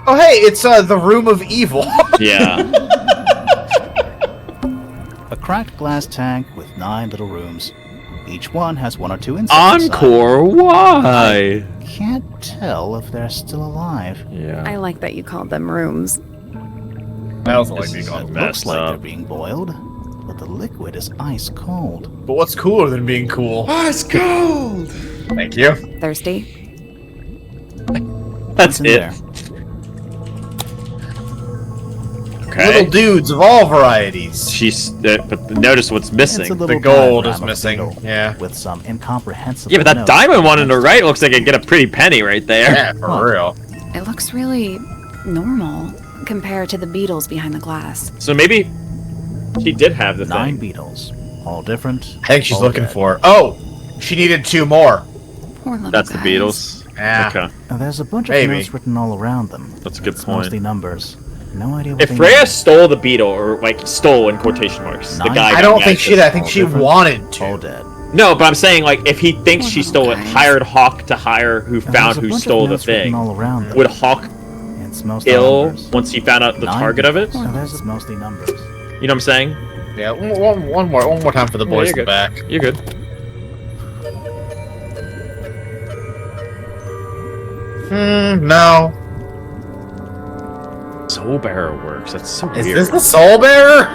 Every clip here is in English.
Oh, hey, it's the Room of Evil. Yeah. A cracked glass tank with 9 little rooms. Each one has 1 or 2 insects inside. Encore, why? Can't tell if they're still alive. Yeah. I like that you called them rooms. I also like This being is called It rooms. looks like up. they're being boiled, but the liquid is ice cold. But what's cooler than being cool? Ice cold! Thank you. Thirsty? That's in it. there. Okay. Little dudes of all varieties. But notice what's missing. It's a little The gold diagram is of a missing. beetle Yeah. with some incomprehensible Yeah, but that notes. diamond one on the right looks like it get a pretty penny right there. Yeah, for real. It looks really normal compared to the beetles behind the glass. So maybe she did have the 9 thing. beetles, all different. I think she's all looking dead. for. Oh, she needed 2 more. Poor little That's the guys. Beatles. Yeah. Okay. Now, there's a bunch of Maybe. notes written all around them. That's a good It's point. mostly numbers. No idea what If they Freya mean. stole the beetle, or like stole in quotation marks, the Nine. guy. I got don't mad think at she did. I think all she different, wanted all to. dead. No, but I'm saying like if he thinks Poor she little stole it, guys. hired Hawk to hire who Now, found there's a who bunch of stole the notes written thing. all around them. Would Hawk It's mostly ill numbers. once he found out the 9 target of it? beetles. Now, there's mostly numbers. You know what I'm saying? Yeah, one more time for the boys you're in the back. You're good. No. Soul Bearer works. That's so Is weird. this the Soul Bearer?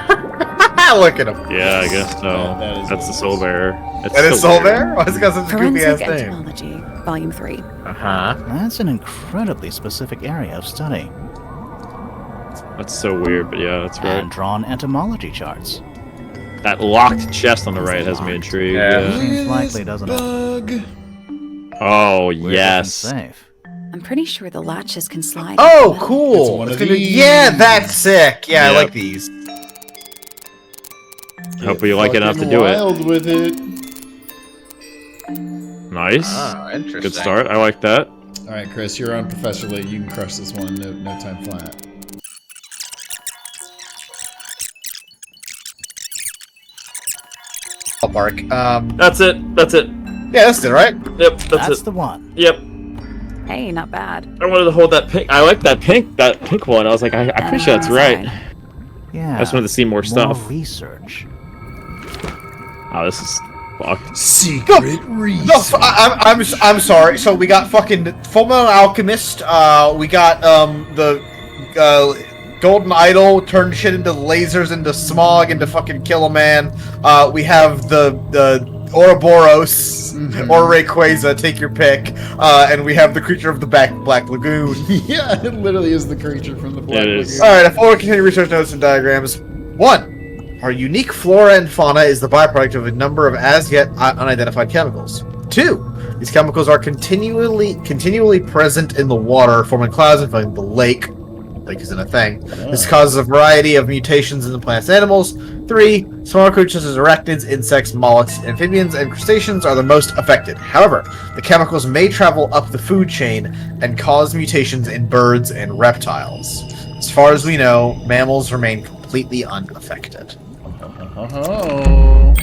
Look at him. Yeah, I guess so. That is That's the Soul Bearer. It's That is so Soul weird. Bearer? Why has it got such a goofy ass Forensic name? Entomology, Volume 3. Uh-huh. That's an incredibly specific area of study. That's so weird, but yeah, that's right. And drawn entomology charts. That locked chest on the right has me intrigued. Yeah. Yeah. Seems likely, doesn't it? Bug! Oh, Weird isn't yes. safe. I'm pretty sure the latches can slide. Oh, in the middle. cool. It's one It's of gonna be- these. yeah, that's sick. Yeah, I Yep. like these. Hope you like it enough to do it. Wild with it. Nice. Interesting. Good start. I like that. All right, Chris, you're on Professor Lee. You can crush this one in no time flat. Ballpark. That's it. That's it. Yeah, that's it, right? Yep, that's That's it. the one. Yep. Hey, not bad. I wanted to hold that pink. I like that pink one. I was like, I'm pretty sure that's right. Yeah. I just wanted to see more stuff. research. Oh, this is fucked. Secret No, research. I'm sorry. So we got fucking Fullmetal Alchemist. We got the Golden Idol turned shit into lasers, into smog, into fucking kill a man. We have the Ouroboros or Rayquaza, take your pick. And we have the creature of the Black Lagoon. Yeah, it literally is the creature from the Black It is. Lagoon. Alright, before we continue research notes and diagrams. 1. Our unique flora and fauna is the byproduct of a number of as yet unidentified chemicals. 2. These chemicals are continually present in the water, forming clouds and filling the lake. Lake isn't a thing. This causes a variety of mutations in the plants and animals. 3. Smaller creatures such as arachnids, insects, mollusks, amphibians, and crustaceans are the most affected. However, the chemicals may travel up the food chain and cause mutations in birds and reptiles. As far as we know, mammals remain completely unaffected. Oh.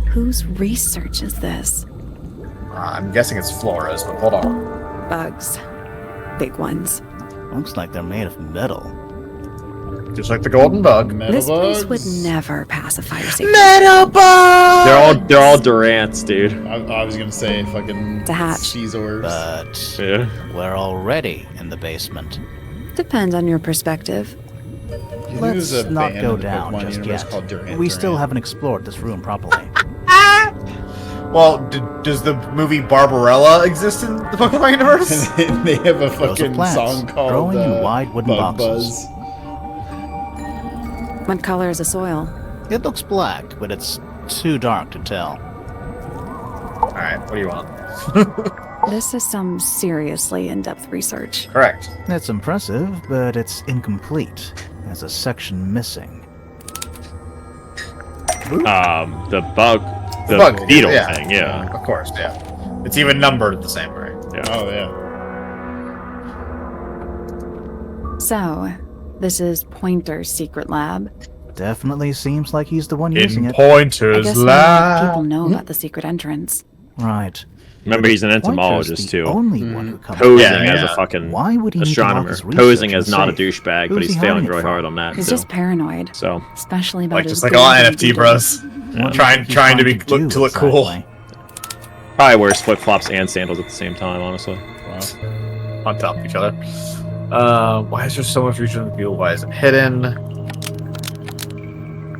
Whose research is this? I'm guessing it's Flora's, but hold on. Bugs. Big ones. Looks like they're made of metal. Just like the golden bug. Metal This place bugs? would never pass a fire safety. Metal bug! They're all Durants, dude. I was gonna say fucking It's a hatch. Caesars. But Yeah. we're already in the basement. Depends on your perspective. You think Let's there's a not band go in the down Pokemon just universe yet. called Durant We still Durant? haven't explored this room properly. Well, does the movie Barbarella exist in the Pokemon universe? And they have a Those are fucking plants, song called growing in wide wooden Bug boxes. Buzz. What color is the soil? It looks black, but it's too dark to tell. Alright, what do you want? This is some seriously in-depth research. Correct. It's impressive, but it's incomplete. There's a section missing. The Bug, beetle yeah. thing, yeah. Of course, yeah. It's even numbered the same way. Oh yeah. So, this is Pointer's secret lab. Definitely seems like he's the one using it. I Pointer's guess not enough people know about the secret entrance. Right. Remember, he's an Pointer's entomologist the too. only one who comes Posing Yeah, as yeah. a fucking Why would he need to lock astronomer. his research Posing in as not a safe? douchebag, Who's but he's he failing hiding it really from? hard on that He's too. just paranoid, So, especially about Like his just like all golden NFT beetle. bros, What trying is he to do look cool. exactly? probably wears flip flops and sandals at the same time. Honestly, Wow. On top of each other. Why is there so much reason to feel? Why is it hidden?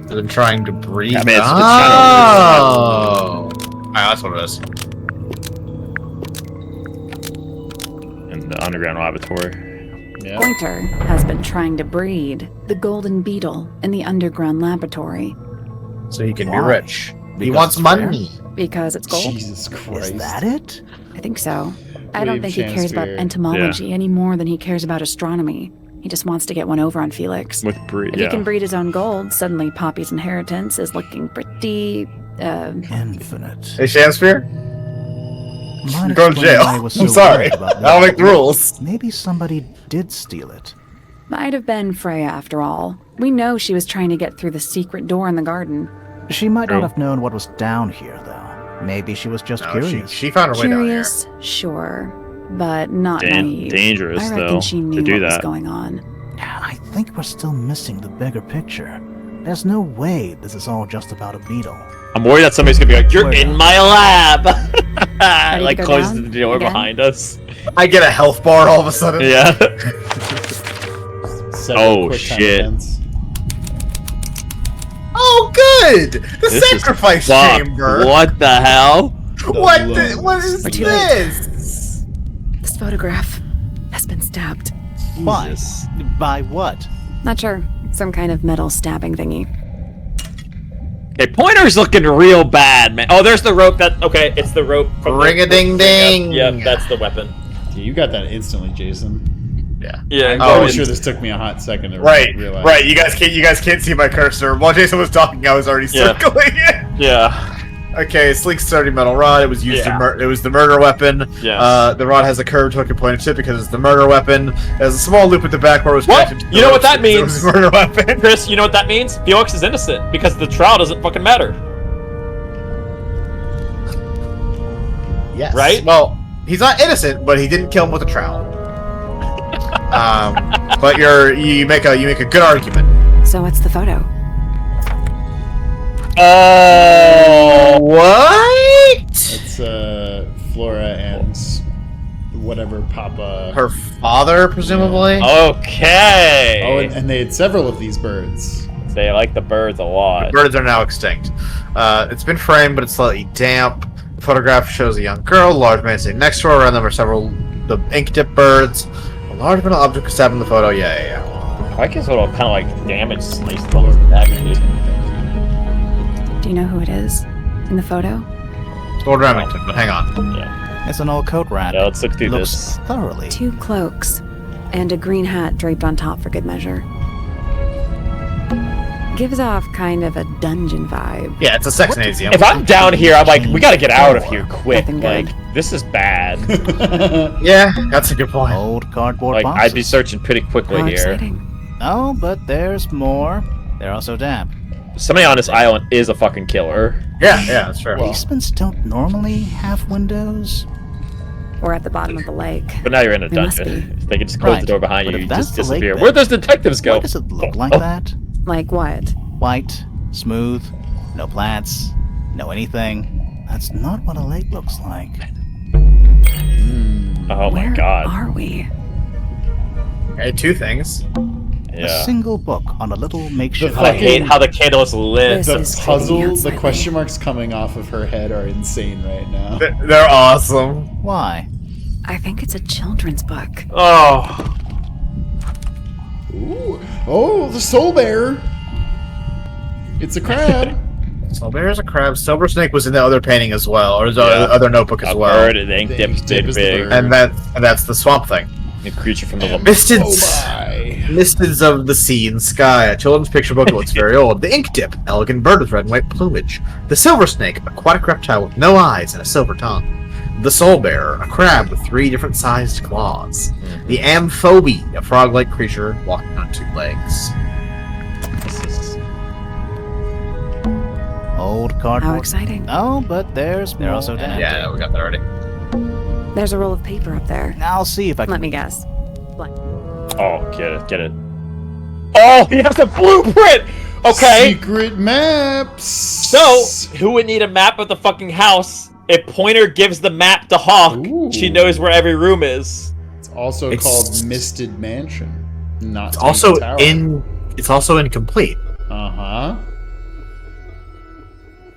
They've been trying to breathe. I mean, it's Oh, that's what it is. in the underground laboratory. Yeah. Pointer has been trying to breed the golden beetle in the underground laboratory So he can be Why? rich. He Because wants it's rare? money. because it's gold. Jesus Christ. Is that it? I think so. I don't William think he cares about Shakespeare. entomology any more than he cares about astronomy. He just wants to get one over on Felix. With breed, If yeah. he can breed his own gold, suddenly Poppy's inheritance is looking pretty, Infinite. Hey, Shakespeare? Might You're going to explain jail. why he was I'm so sorry. worried about I'll that. make the rules. Maybe somebody did steal it. might have been Freya after all. We know she was trying to get through the secret door in the garden. She might True. not have known what was down here, though. Maybe she was just No, curious. she found her way down here. Curious, sure, but not naive. Dangerous, I reckon though, she to knew do what was that. going on. I think we're still missing the bigger picture. There's no way this is all just about a beetle. I'm worried that somebody's gonna be like, "You're Where in now? my lab," to like go closes down the door again? behind us. I get a health bar all of a sudden. Yeah. Several Oh, quick time shit. events. Oh, good! The This is sacrifice fucked. chamber! What the hell? What is We're too late. this? This photograph has been stabbed. Why? Jesus. By what? Not sure. Some kind of metal stabbing thingy. Okay, Pointer's looking real bad, man. Oh, there's the rope. That okay? It's the rope. from the- Ring-a-ding-ding. Yep, that's the weapon. Yeah, you got that instantly, Jason. Yeah. I'm Oh, pretty sure this took me a hot second to Right, realize. right. You guys can't see my cursor. While Jason was talking, I was already Yeah. circling it. Yeah. Okay, sleek, sturdy metal rod. It was used. Yeah. It was the murder weapon. Yes. The rod has a curved hook and pointed tip because it's the murder weapon. It has a small loop at the back where it was Well, connected. to you the know what ropes that because it means. was a murder weapon. Chris, you know what that means? Felix is innocent because the trial doesn't fucking matter. Yes. Right? Well, he's not innocent, but he didn't kill him with a trowel. But you make a good argument. So what's the photo? Oh. What? It's Flora and whatever Papa. Her father, presumably. Okay. Oh, and they had several of these birds. They like the birds a lot. Birds are now extinct. It's been framed, but it's slightly damp. The photograph shows a young girl, a large man sitting next to her. Around them are several the ink dip birds. A large metal object was stabbed in the photo. Yeah. I guess it'll kind of like damage sliced the magnitude. Do you know who it is in the photo? Lord Remington, but hang on. Yeah. It's an old coat rack. Yeah, let's look through Looks this. thoroughly. 2 cloaks and a green hat draped on top for good measure. Gives off kind of a dungeon vibe. Yeah, it's a sexnasium. If I'm down here, I'm like, we gotta get out of here quick. Nothing good. Like, this is bad. Yeah, that's a good point. Old cardboard Like, boxes. I'd be searching pretty quickly How here. exciting. Oh, but there's more. They're also damp. Somebody on this island is a fucking killer. Yeah, that's true. Basements don't normally have windows. We're at the bottom of the lake. But now you're in a They must dungeon. If they can just close the Right. door behind But you, if you that's just the lake, disappear. then Where'd those detectives go? Why does it look like Oh. that? Like what? White, smooth, no plants, no anything. That's not what a lake looks like. Oh my Where god. are we? Okay, 2 things. A Yeah. single book on a little makeshift. I hate how the candle is lit. This The is creeping me puzzle, out the slightly. question marks coming off of her head are insane right now. They're awesome. Why? I think it's a children's book. Oh. Ooh. Oh, the soul bear. It's a crab. So there's a crab. Silver Snake was in the other painting as well, or the Yeah. other notebook as A well. bird, the ink The dip's ink dip big, is the big. bird. And that's the swamp thing. The creature from the Mistids. Oh my. Mistids of the Sea and Sky, a children's picture book that looks very old. The Ink Dip, elegant bird with red and white plumage. The Silver Snake, aquatic reptile with no eyes and a silver tongue. The Soul Bearer, a crab with 3 different sized claws. The Amphobe, a frog-like creature walking on 2 legs. Old How cardboard. exciting. Oh, but they're also damp. Yeah, we got that already. There's a roll of paper up there. I'll see if I can. Let me guess. Blank. Oh, get it. Oh, he has a blueprint! Okay. Secret maps. So, who would need a map of the fucking house? If Pointer gives the map to Hawk, Ooh. she knows where every room is. It's also called Misted Mansion. Not It's Tangle also Tower. It's also incomplete. Uh-huh.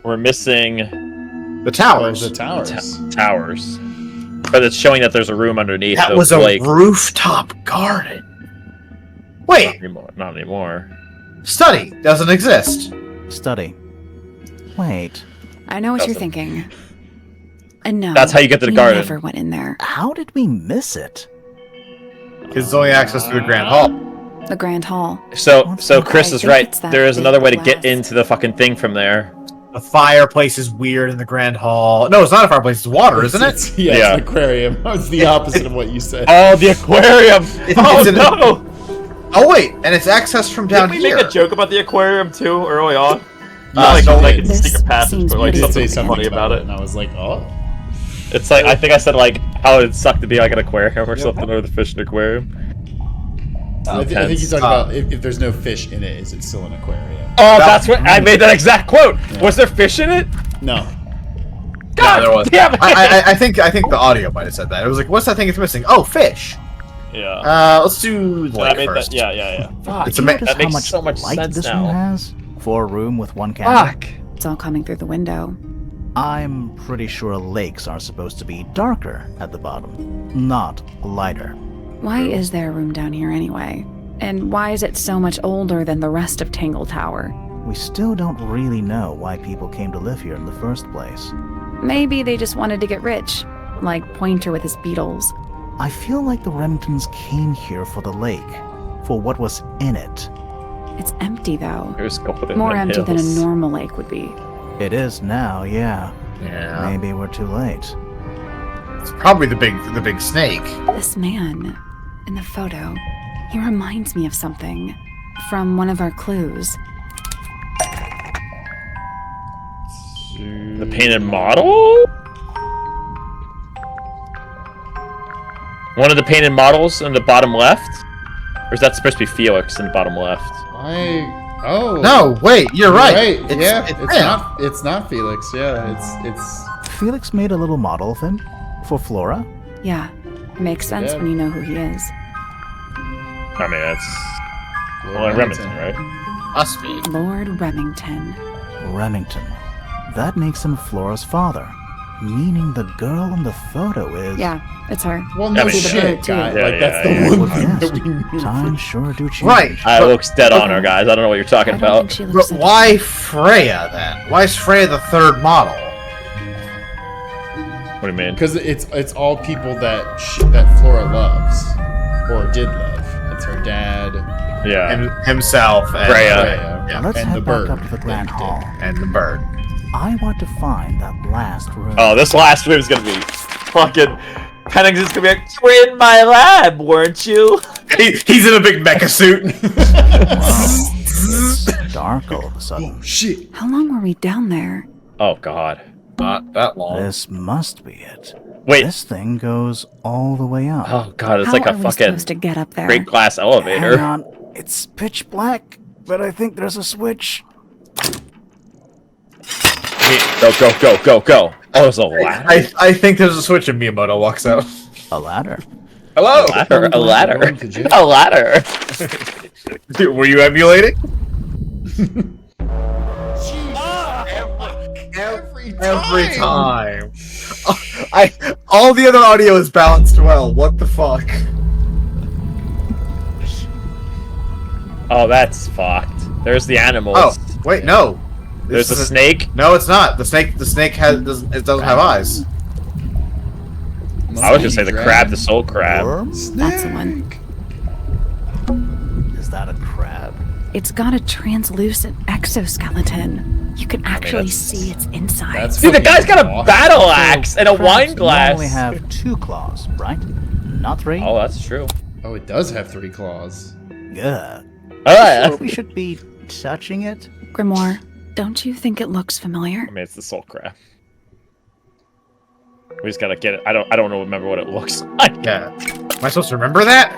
We're missing The towers. The towers. towers. But it's showing that there's a room underneath. That so was a like, rooftop garden. Wait, not anymore. study doesn't exist. Study. Wait, I know what you're Doesn't. thinking. And no, That's how you get to the we garden. never went in there. how did we miss it? Because it's only access to the Grand Hall. The Grand Hall. So Chris I is think right. it's that There is big another way to get glass. into the fucking thing from there. The fireplace is weird in the Grand Hall. No, it's not a fireplace. It's water, isn't it? Yeah, Yeah. it's an aquarium. It's the opposite of what you said. Oh, the aquarium! It's an- no! Oh wait, and it's accessed from down Did we here. make a joke about the aquarium too early on? Uh, Not no, like wait. it's a This secret passage, seems but like I pretty did say something something funny about it. and I was like, oh. It's like I think I said like how it sucked to be like an aquarium or something, or the fish in an aquarium. I think Intense. he's talking about if there's no fish in it, is it still an aquarium? Oh, that's what I made that exact quote. Was there fish in it? No. God there was. damn it! I think the audio might have said that. It was like, what's that thing it's missing? Oh, fish. Yeah. Let's do the I lake made first. that. Yeah. Fuck. It's Do you notice that how makes much so much light sense this now. room has? For a room with one candle. Fuck. It's all coming through the window. I'm pretty sure lakes are supposed to be darker at the bottom, not lighter. Why is there a room down here anyway? And why is it so much older than the rest of Tangle Tower? We still don't really know why people came to live here in the first place. Maybe they just wanted to get rich, like Pointer with his beetles. I feel like the Remingtons came here for the lake, for what was in it. It's empty though. Here's golden More empty than a hills. normal lake would be. It is now, yeah. Yeah. Maybe we're too late. It's probably the big snake. This man in the photo, he reminds me of something from one of our clues. The painted model? One of the painted models in the bottom left? Or is that supposed to be Felix in the bottom left? Oh. No, wait, you're right. Right. It's not Felix. Yeah, it's Felix made a little model of him for Flora. Yeah, it makes sense Yeah. when you know who he is. I mean, that's Lord Remington, Remington. right? Must be. Lord Remington. Remington. That makes him Flora's father, meaning the girl in the photo is... Yeah, it's her. Well, no I mean, shit, too. guy. Yeah, Like that's yeah, the Would one thing guess. that we knew. Times sure do change. Right. It looks dead on her, guys. I don't know what you're talking I don't about. think she But looks like why Freya then? Why is Freya the third model? What do you mean? Because it's all people that that Flora loves or did love. It's her dad, Yeah. Himself and Freya. Yeah. Let's and the head bird. back up to the Grand Hall. And the bird. I want to find that last room. Oh, this last room's gonna be fucking. Pennington's gonna be like, "You were in my lab, weren't you?" He's in a big mecha suit. It's dark all of a sudden. Shit. How long were we down there? Oh God. Not that long. This must be it. Wait. This thing goes all the way up. Oh God, it's How like are a we fucking supposed to get up there? great glass Hang elevator. on. It's pitch black, but I think there's a switch. Go. Oh, there's a ladder. I think there's a switch and Miyamoto walks out. A ladder. Hello. A ladder. Welcome to jail. A ladder. Were you emulating? Every time. All the other audio is balanced well. What the fuck? Oh, that's fucked. There's the animals. Oh, wait, no. There's a This is snake. No, it's not. The snake doesn't have eyes. I was gonna say the crab, the soul crab. Worm? That's the one. Is that a crab? It's got a translucent exoskeleton. You can actually that's- see its inside. That's See, the guy's got a awesome. battle axe and a wine Crabs glass. normally have 2 claws, right? Not 3? Oh, that's true. Oh, it does have 3 claws. Yeah. Oh, Sure we should be touching it? Grimoire, don't you think it looks familiar? I mean, it's the soul crab. We just gotta get it. I don't remember what it looks like. Yeah. Am I supposed to remember that?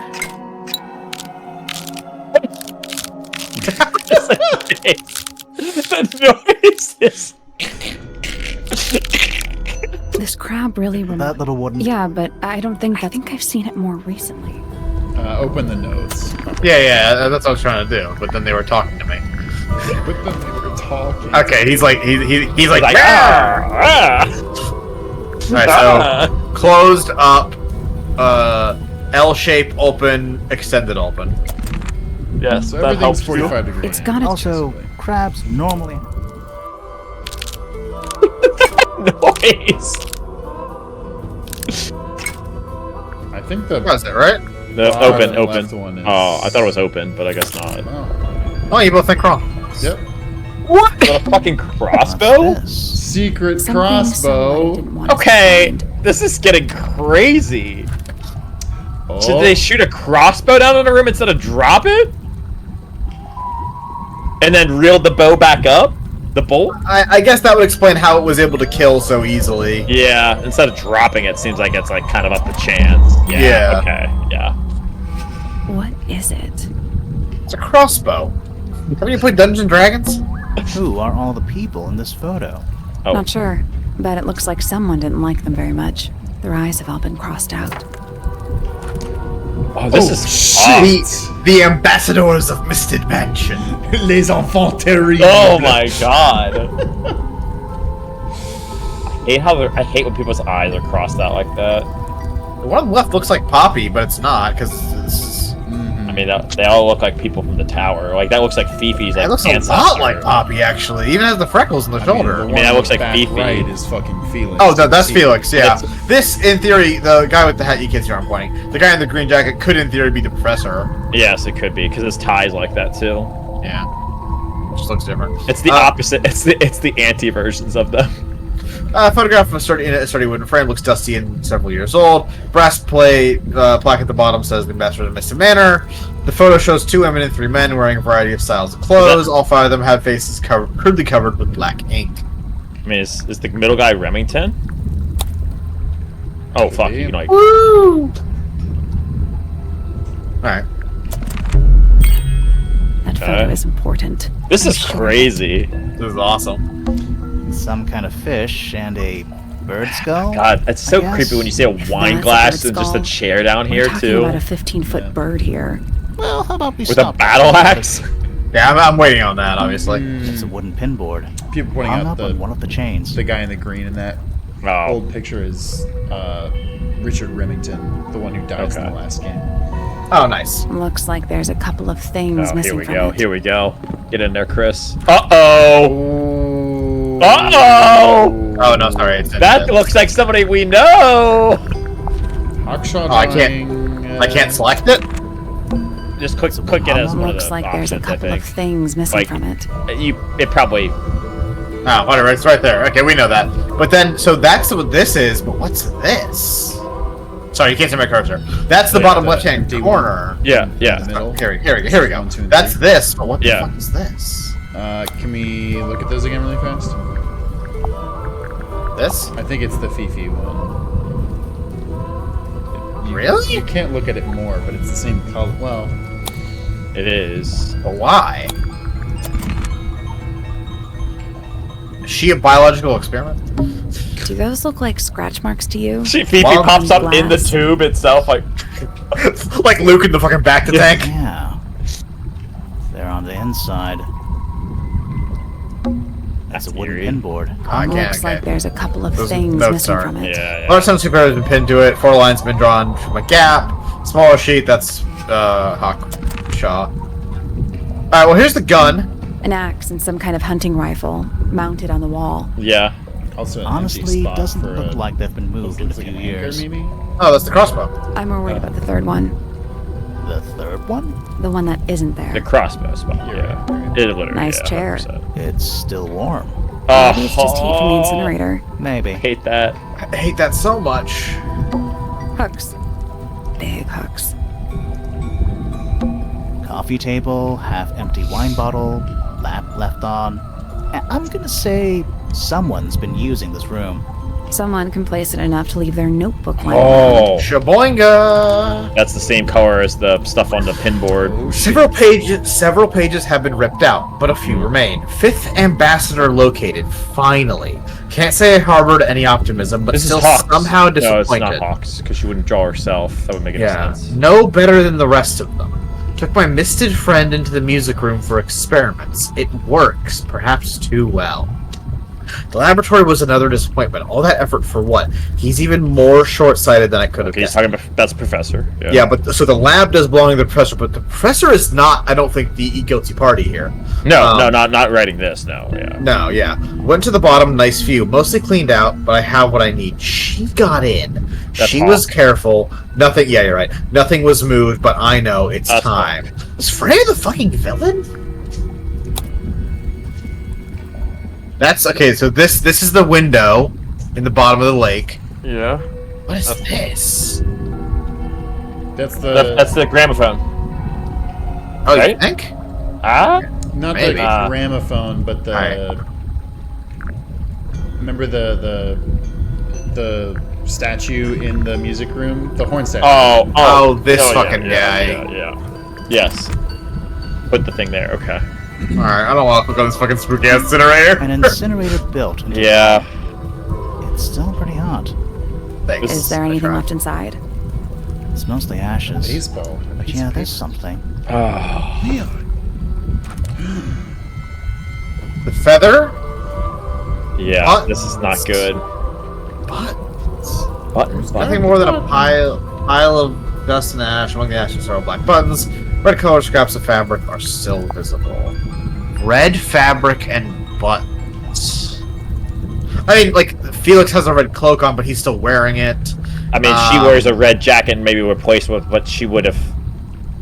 The noises. This crab really That reminds. little wooden. Yeah, but I don't think. I think I've seen it more recently. Open the notes. Yeah, that's what I was trying to do. But then they were talking to me. But then they were talking. Okay, he's like, he's like, Like, "Rah!" Alright, so closed up, L shape open, extended open. Yes, So that everything's helps you. 45 degrees. It's got to. Also, crabs normally. Noise. I think the Was it right? No, bottom open. left one is... Oh, I thought it was open, but I guess not. Oh. Oh, you both think wrong. Yep. What? A fucking crossbow? What's this? Secret Something crossbow. someone didn't want us to Okay, find. this is getting crazy. Oh. Should they shoot a crossbow down in the room instead of drop it? And then reel the bow back up? The bolt? I guess that would explain how it was able to kill so easily. Yeah, instead of dropping it, seems like it's like kind of up the chance. Yeah. Okay, yeah. What is it? It's a crossbow. Haven't you played Dungeons and Dragons? Who are all the people in this photo? Oh. Not sure, but it looks like someone didn't like them very much. Their eyes have all been crossed out. Oh, this is The ambassadors of Misted Mansion. Les enfants terribles. Oh my god. I hate when people's eyes are crossed out like that. The one on the left looks like Poppy, but it's not because it's. I mean, they all look like people from the tower. Like that looks like Fifi's like It looks a ancestor. lot like Poppy, actually. Even has the freckles on the shoulder. I that looks like back Fifi. right is fucking Felix. Oh, that's Felix, yeah. It's- This, in theory, the guy with the hat, you can't see where I'm pointing. The guy in the green jacket could, in theory, be the professor. Yes, it could be because his tie's like that too. Yeah. Just looks different. It's the opposite. It's the anti versions of them. Photograph of a sturdy wooden frame looks dusty and several years old. Brass plate plaque at the bottom says the Ambassador of Misted Manor. The photo shows 2 women and 3 men wearing a variety of styles of clothes. All 5 of them have faces crudely covered with black ink. I mean, is the middle guy Remington? Oh fuck! You can like. Woo! Alright. That photo is important. This is crazy. This is awesome. Some kind of fish and a bird skull? God, it's so I guess. creepy when you see a wine That's a glass bird and just a skull. chair down We're here talking too, about a 15-foot bird here. Well, how about we with a stop? battle axe. Yeah, I'm waiting on that, obviously. It's a wooden pinboard. People pointing Hung out up on one of the chains. the guy in the green in that Oh, old picture is Richard Remington, the one who dies in Okay. the last game. Oh, nice. Looks like there's a couple of things oh, missing here we from go. it. Here we go. Get in there, Chris. Uh-oh. Uh-oh. Oh, no, sorry. That looks like somebody we know. Hawkshot. Oh, I can't select it? Just click it as one of Looks the like there's a options, I couple of think. things missing Like- from it. It probably. Oh, whatever. It's right there. Okay, we know that. But then, so that's what this is, but what's this? Sorry, you can't see my cursor. That's the Yeah, bottom the left-hand D1. corner. Yeah, In yeah. the middle. Here we go. 1, 2, and That's 3. this, but what the Yeah. fuck is this? Can we look at those again really fast? This? I think it's the Fifi one. Really? You can't look at it more, but it's the same color. Well, It is. But why? Is she a biological experiment? Do those look like scratch marks to you? Fifi Well, pops up in the glass. tube itself, like. Like Luke in the fucking back to tank? Yeah. They're on the inside. That's a wooden eerie. pinboard. I can't, Looks like there's a couple of Those things notes missing are- from it. Yeah, Large sense superhero has been pinned to it. 4 lines have been drawn from a gap. Smaller sheet, that's Hawkshaw. Alright, well here's the gun. An axe and some kind of hunting rifle mounted on the wall. Yeah. also an empty Honestly, spot doesn't for look a, like they've been moved in a looks like few an anchor, years. maybe? Oh, that's the crossbow. I'm more worried about the third one. The third one? The one that isn't The there. crossbow spot. You're Yeah. right. It literally. Nice yeah, chair. 100%. It's still warm. Maybe it's just heat from the incinerator. Maybe. Hate that. I hate that so much. Hooks. Big hooks. Coffee table, half-empty wine bottle, lamp left on. I'm gonna say someone's been using this room. Someone complacent enough to leave their notebook lying around. Oh, Shaboinga! that's the same color as the stuff on the pinboard. Several pages have been ripped out, but a few remain. 5th ambassador located, finally. Can't say I harbored any optimism, but This still is Hawks. somehow No, it's disappointed. not Hawks, because she wouldn't draw herself. That would make any sense. No better than the rest of them. Took my misted friend into the music room for experiments. It works, perhaps too well. The laboratory was another disappointment. All that effort for what? He's even more short-sighted than I could have Okay, he's guessed. talking about that's Professor. Yeah, but so the lab does belong to the professor, but the professor is not, I don't think, the guilty party here. No, not writing this. No, yeah. No, yeah. Went to the bottom, nice view. Mostly cleaned out, but I have what I need. She got in. That's She Hawk. was careful. Nothing, yeah, you're right. Nothing was moved, but I know it's That's time. Is Freya the fucking villain? That's, okay, so this is the window in the bottom of the lake. Yeah. What is this? That's the That's the gramophone. Oh, you Right? think? Ah? not maybe. the gramophone, but the Alright. remember the statue in the music room, the horn statue. Oh, this yeah, fucking yeah, guy. Yeah. Yes. Put the thing there. Okay. Alright, I don't want to click on this fucking spooky ass incinerator. An incinerator built into Yeah. It's still pretty hot. Thanks. Is there anything left inside? It's mostly ashes. Baseball. But yeah, there's something. Oh. The feather? Yeah. Buttons. This is not good. Buttons. Buttons. Nothing more than a pile of dust and ash. Among the ashes are black buttons. Red colored scraps of fabric are still visible. Red fabric and buttons. I mean, like, Felix has a red cloak on, but he's still wearing it. I mean, she wears a red jacket and maybe replaced with what she would have,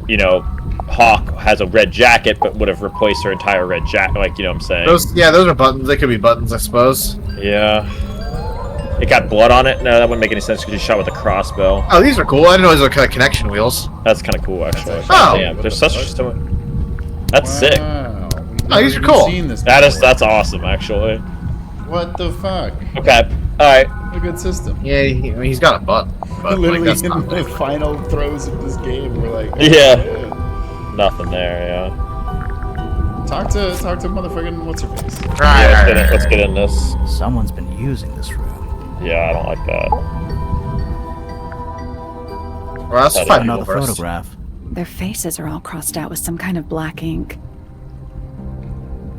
you know, Hawk has a red jacket but would have replaced her entire red jacket, like, you know what I'm saying? Those are buttons. They could be buttons, I suppose. Yeah. It got blood on it? No, that wouldn't make any sense because you shot with a crossbow. Oh, these are cool. I didn't know these were kind of connection wheels. That's kind of cool, actually. Oh. Damn, there's such a... That's sick. Wow. We've Oh, these never are cool. Seen this That's awesome, actually. What the fuck? Okay. Alright. What a good system. Yeah, I mean, he's got a button. But, Literally like, that's in not the final throes of this game, we're like, Yeah. "Yeah." Nothing there, yeah. Talk to motherfucking what's her face. Yeah, let's get in this. Someone's been using this room. Yeah, I don't like that. Well, that's five people Another first. photograph. Their faces are all crossed out with some kind of black ink.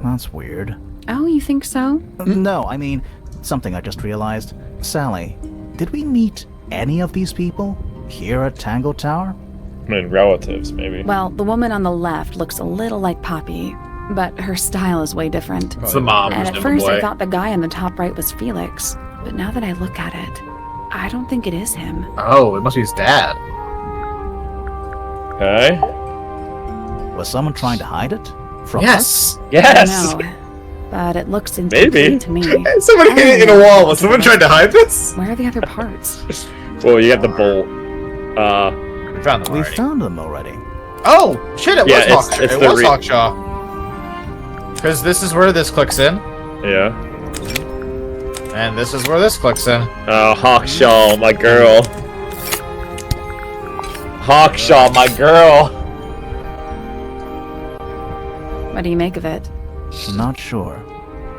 That's weird. Oh, you think so? No, I mean, something I just realized. Sally, did we meet any of these people here at Tangle Tower? I mean, relatives, maybe. Well, the woman on the left looks a little like Poppy, but her style is way different. It's the mom. And who's at doing first the I boy. thought the guy on the top right was Felix, but now that I look at it, I don't think it is him. Oh, it must be his dad. Okay. Was someone trying to hide it? From us? Yes. Yes! I don't know, but it looks Maybe. incomplete to me. Somebody hit it in a wall. Was someone trying to hide this? Where are the other parts? Well, you have the bolt. We found them We already. found them already. Oh, shit, it Yeah, was it's- Hawkshaw. it's It the was re- Hawkshaw. Because this is where this clicks in, Yeah. and this is where this clicks in. Oh, Hawkshaw, my girl. Hawkshaw, my girl. What do you make of it? Not sure.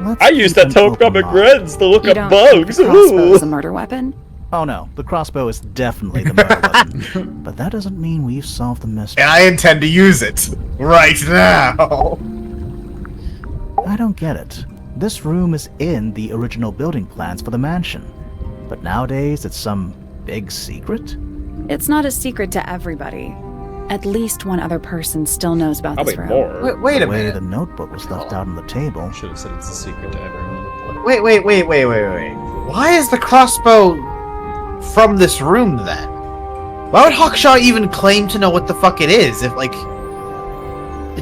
Let's I used keep that an to open grab mind. grids to look You at don't think bugs. the crossbow Ooh. is a murder weapon? Oh no, the crossbow is definitely the murder weapon. But that doesn't mean we've solved the mystery. And I intend to use it right now. I don't get it. This room is in the original building plans for the mansion. But nowadays it's some big secret? It's not a secret to everybody. At least one other person still knows about Probably this room. more. Wait a The way minute. the notebook was left out on the table. Should have said it's a secret to everyone. Wait. Why is the crossbow from this room then? Why would Hawkshaw even claim to know what the fuck it is? If, like,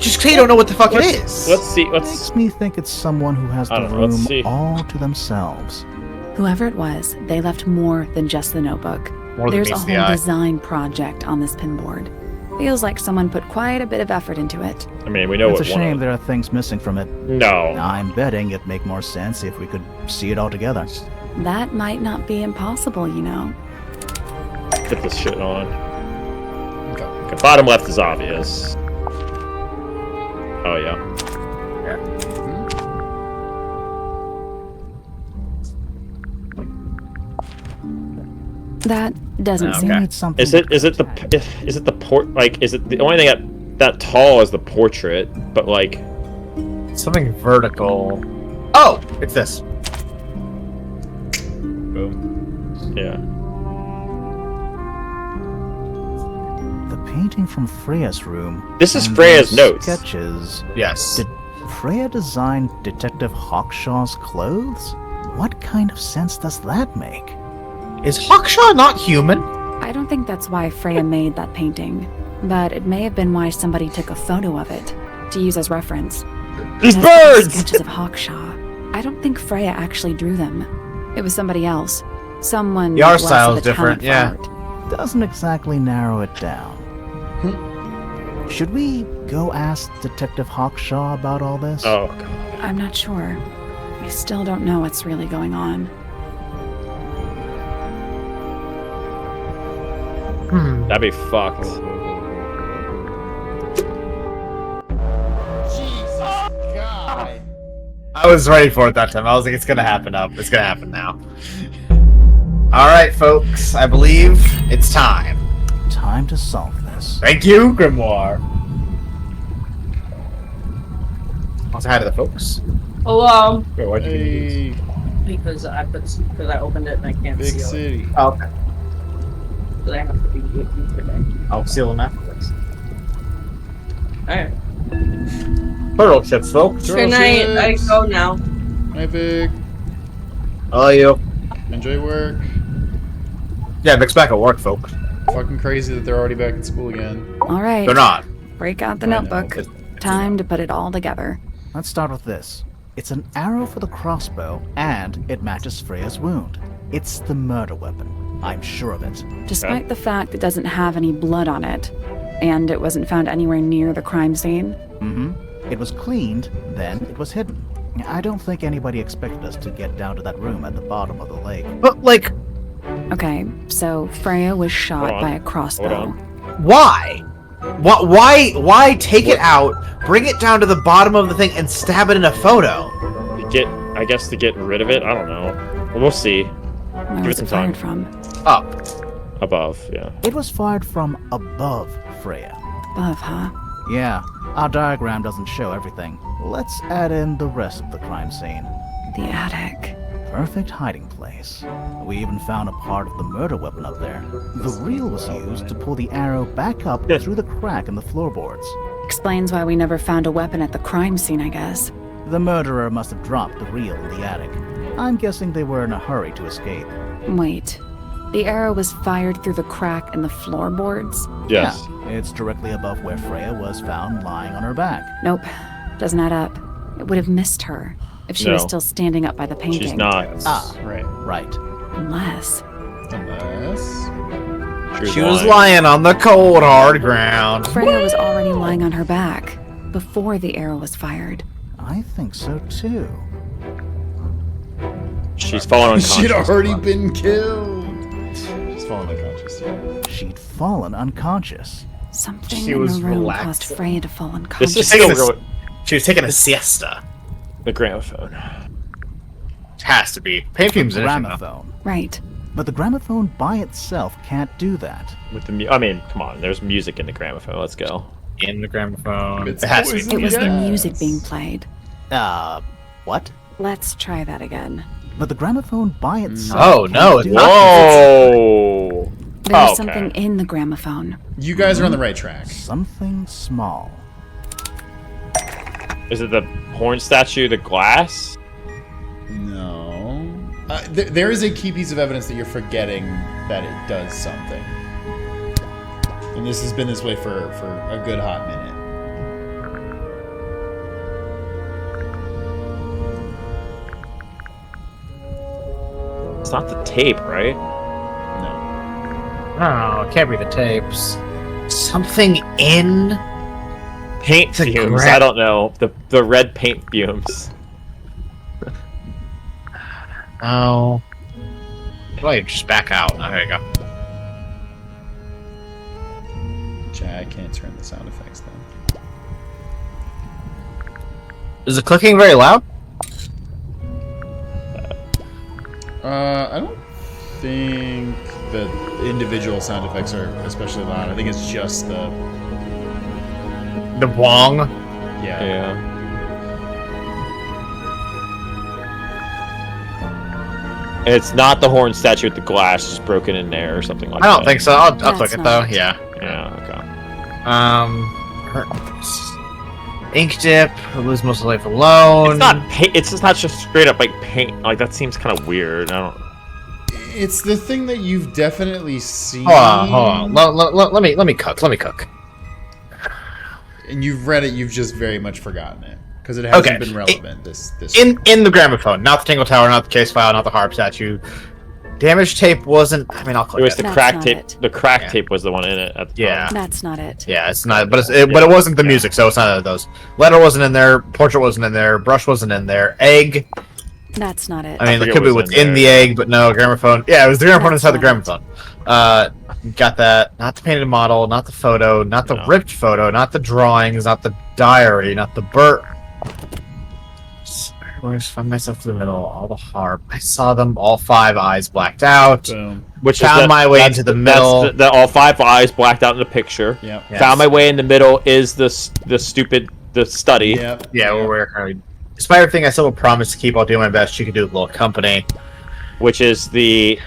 just say you don't know what the fuck it is. Let's see. Makes me think it's someone who has I the don't know, let's room see. all to themselves. Whoever it was, they left more than just the notebook. More than There's a meets the whole eye. design project on this pinboard. Feels like someone put quite a bit of effort into it. I mean, we know It's a what one shame of- there are things missing from it. No. I'm betting it'd make more sense if we could see it all together. That might not be impossible, you know. Put this shit on. Okay. Okay, bottom left is obvious. Oh yeah. That doesn't They seem... need something. Is it the port? Like, is it the only thing that tall is the portrait? But like, Something vertical. Oh, it's this. Boom. yeah. The painting from Freya's room. This is and Freya's those notes. Sketches. Yes. Did Freya design Detective Hawkshaw's clothes? What kind of sense does that make? Is Hawkshaw not human? I don't think that's why Freya made that painting, but it may have been why somebody took a photo of it to use as reference. These It has birds. sketches of Hawkshaw. I don't think Freya actually drew them. It was somebody else. Someone The art with less style of is a different, talent for yeah. art. Doesn't exactly narrow it down. Should we go ask Detective Hawkshaw about all this? Oh god. I'm not sure. I still don't know what's really going on. That'd be fucked. Jesus God. I was ready for it that time. I was like, it's gonna happen up. It's gonna happen now. Alright, folks. I believe it's time. Time to solve this. Thank you, Grimoire. Also, hi to the folks. Hello. Wait, why'd you give me these? Hey, Because I opened it and I can't big seal it. city. Oh, okay. So I have to be today. I'll seal them afterwards. Alright. Turtle ships, folks. Turtle Good night. I ships. go now. Hi, Vic. How are you? Enjoy work. Yeah, Vic's back at work, folks. Fucking crazy that they're already back in school again. All right. They're not. Break out the I know. notebook. Time to put it all together. Let's start with this. It's an arrow for the crossbow, and it matches Freya's wound. It's the murder weapon. I'm sure of it. Despite the fact it doesn't have any blood on it, and it wasn't found anywhere near the crime scene. It was cleaned, then it was hidden. I don't think anybody expected us to get down to that room at the bottom of the lake. But, like, Okay, so Freya was shot Hold on. by a Hold crossbow. on. why? Why take it out, bring it down to the bottom of the thing, and stab it in a photo? I guess to get rid of it. I don't know. Well, we'll see. Where Give was it it some fired time. from? Up. Above, yeah. It was fired from above Freya. Above, huh? Yeah, our diagram doesn't show everything. Let's add in the rest of the crime scene. The attic. Perfect hiding place. We even found a part of the murder weapon up there. The reel was used to pull the arrow back up Yeah. through the crack in the floorboards. Explains why we never found a weapon at the crime scene, I guess. The murderer must have dropped the reel in the attic. I'm guessing they were in a hurry to escape. Wait. The arrow was fired through the crack in the floorboards? Yes. Yeah, it's directly above where Freya was found lying on her back. Nope. Doesn't add up. It would have missed her if she was No. still standing up by the painting. She's not. Ah, Right. right. Unless. Unless. She was lying on the cold, hard ground. Freya was already lying on her back before the arrow was fired. I think so too. She's fallen unconscious. She'd already been killed. She's fallen unconscious. She'd fallen unconscious. Something She in was the room relaxed. caused Freya to fall This unconscious. is Taking still a- She was taking a siesta. the gramophone. Has to be. Paint fumes in it. Gramophone. Right. But the gramophone by itself can't do that. With the I mean, come on. There's music in the gramophone. Let's go. In the gramophone. It's It has to poison. be. It was the Yes. music being played. What? Let's try that again. But the gramophone by itself. Oh, no, can't it's do not. that. Whoa! There was Okay. something in the gramophone. You guys are on the right track. Something small. Is it the horn statue, the glass? No. There is a key piece of evidence that you're forgetting that it does something. And this has been this way for a good hot minute. It's not the tape, right? No. Oh, it can't be the tapes. Something in. Paint It's a fumes. gra- I don't know. The red paint fumes. Oh. Well, you just back out. Oh, there you go. I can't turn the sound effects down. Is the clicking very loud? I don't think the individual sound effects are especially loud. I think it's just the wong. yeah. Yeah. It's not the horn statue with the glass just broken in there or something like that. I don't think so. I'll click it not though. it. Yeah. Yeah, okay. Ink dip. Lose most of life alone. It's not paint. It's just not just straight up like paint. Like that seems kind of weird. I don't. It's the thing that you've definitely seen. Hold on. Let me cook. Let me cook. And you've read it. You've just very much forgotten it because it hasn't Okay. been relevant. This In the gramophone, not the Tangle Tower, not the case file, not the harp statue. Damage tape wasn't. I mean, I'll click It was it. the That's crack not tape. it. The crack Yeah. tape was the one in it at the Yeah. time. That's not it. Yeah, it's not, but but it wasn't the music, so it's not those. Letter wasn't in there. Portrait wasn't in there. Brush wasn't in there. Egg. That's not it. I mean, it forget could be what was in within the there. egg, but no gramophone. Yeah, it was the gramophone That's inside the not it. gramophone. Got that. Not the painted model. Not the photo. Not the No. ripped photo. Not the drawings. Not the diary. Not the I just found myself in the middle. All the harp. I saw them. All 5 eyes blacked out. Boom. Which Found is my way that's into the that's middle. the all 5 eyes blacked out in the picture. Yep. Yeah. Found my way in the middle is the study. Yep. Yeah, Yep. we're currently. Despite everything, I still will promise to keep. I'll do my best. You can do a little company. Which is the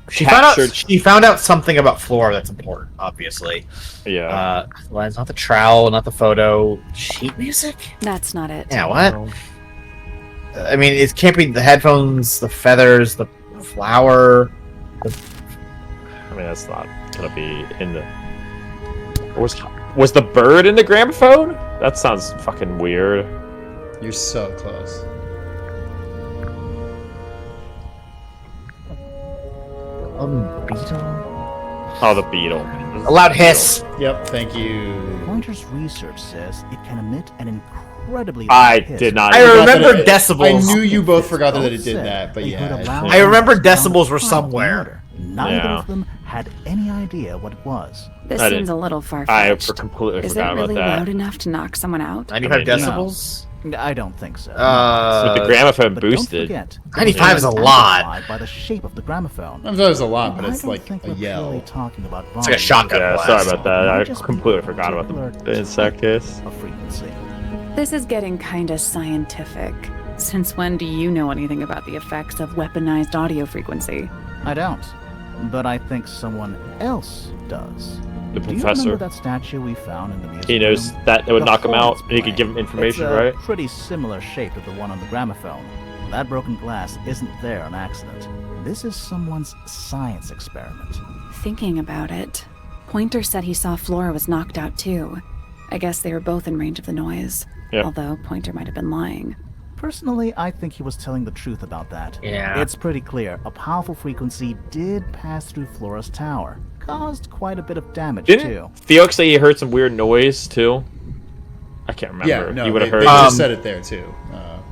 She captured. found out something about Flora that's important. Obviously. Yeah. Well, it's not the trowel, not the photo. Sheet music. That's not it. Yeah. What? I mean, it can't be the headphones, the feathers, the flower. I mean, that's not gonna be in the. Was the bird in the gramophone? That sounds fucking weird. You're so close. Beetle. Oh, the beetle. A loud hiss. Yep. Thank you. Pointer's research says it can emit an incredibly I loud hiss. did not. I even- forgot remember that it- decibels. I knew you both It's forgot that both it did said that, but they heard yeah. a loud I remember sound decibels were from somewhere. water. Neither Yeah. of them had any idea what it was. This I seems didn't- a little I far-fetched. completely Is it forgot really about loud that. enough to knock someone out? 95 I mean, decibels. I don't think so. With the gramophone But boosted. Don't forget, 95 is a it was lot. amplified by the shape of the gramophone. I thought it was a lot, but I it's don't like think a we're yell. purely talking about It's like a volume. shotgun Yeah, blast. sorry about that. I Might just be completely a forgot about particular the insect hiss. of frequency. This is getting kinda scientific. Since when do you know anything about the effects of weaponized audio frequency? I don't, but I think someone else does. The Do you professor. remember that statue we found in the museum? He knows that it would The knock him out, horns and he could give him playing. information, it's right? Pretty similar shape to the one on the gramophone. That broken glass isn't there on accident. This is someone's science experiment. Thinking about it, Pointer said he saw Flora was knocked out too. I guess they were both in range of the noise. Yep. Although Pointer might have been lying. Personally, I think he was telling the truth about that. Yeah. It's pretty clear a powerful frequency did pass through Flora's tower. Caused quite a bit of damage, too. Didn't Felix say he heard some weird noise too? I can't remember. Yeah, no, you would they, have they heard. just said it there too.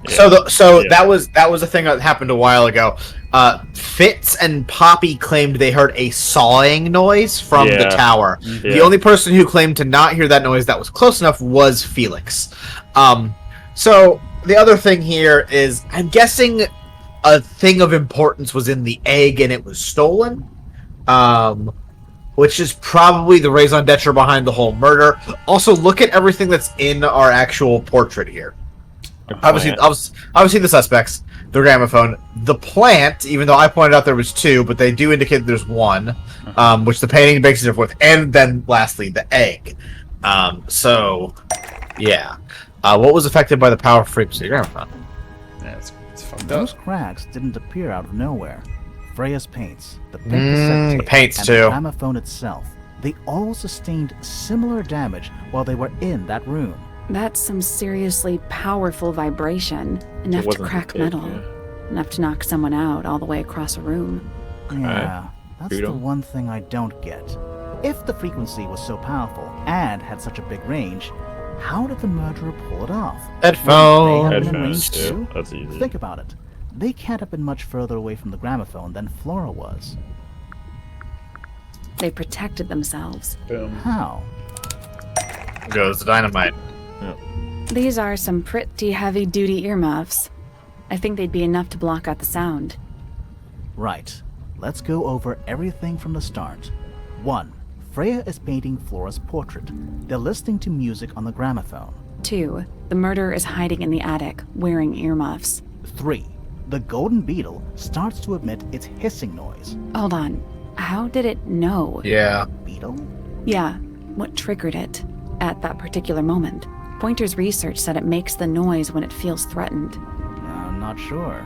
So Yeah. that was a thing that happened a while ago. Fitz and Poppy claimed they heard a sawing noise from the Yeah. tower. Yeah. The only person who claimed to not hear that noise that was close enough was Felix. So the other thing here is, I'm guessing a thing of importance was in the egg and it was stolen. Which is probably the raison d'etre behind the whole murder. Also, look at everything that's in our actual portrait here. Obviously the suspects, the gramophone, the plant, even though I pointed out there was 2, but they do indicate that there's 1, which the painting makes a difference with, and then lastly, the egg. So, yeah. What was affected by the power frequency gramophone? Yeah, it's fucked up. Those cracks didn't appear out of nowhere. Freya's paints, the pink cassette the tape, paints and too. the gramophone itself, they all sustained similar damage while they were in that room. That's some seriously powerful vibration. Enough to wasn't crack the tape, metal. Enough to knock someone out all the way across a room. Yeah, that's the Freedom. one thing I don't get. If the frequency was so powerful and had such a big range, how did the murderer pull it off? Headphone. Wouldn't they have been in Headphones, range too. too? That's easy. Think about it. They can't have been much further away from the gramophone than Flora was. They protected themselves. Boom. How? Goes the dynamite. These are some pretty heavy-duty earmuffs. I think they'd be enough to block out the sound. Right. Let's go over everything from the start. 1. Freya is painting Flora's portrait. They're listening to music on the gramophone. 2. The murderer is hiding in the attic, wearing earmuffs. 3. The golden beetle starts to emit its hissing noise. Hold on. How did it know? Yeah. Beetle? Yeah, what triggered it at that particular moment? Pointer's research said it makes the noise when it feels threatened. I'm not sure.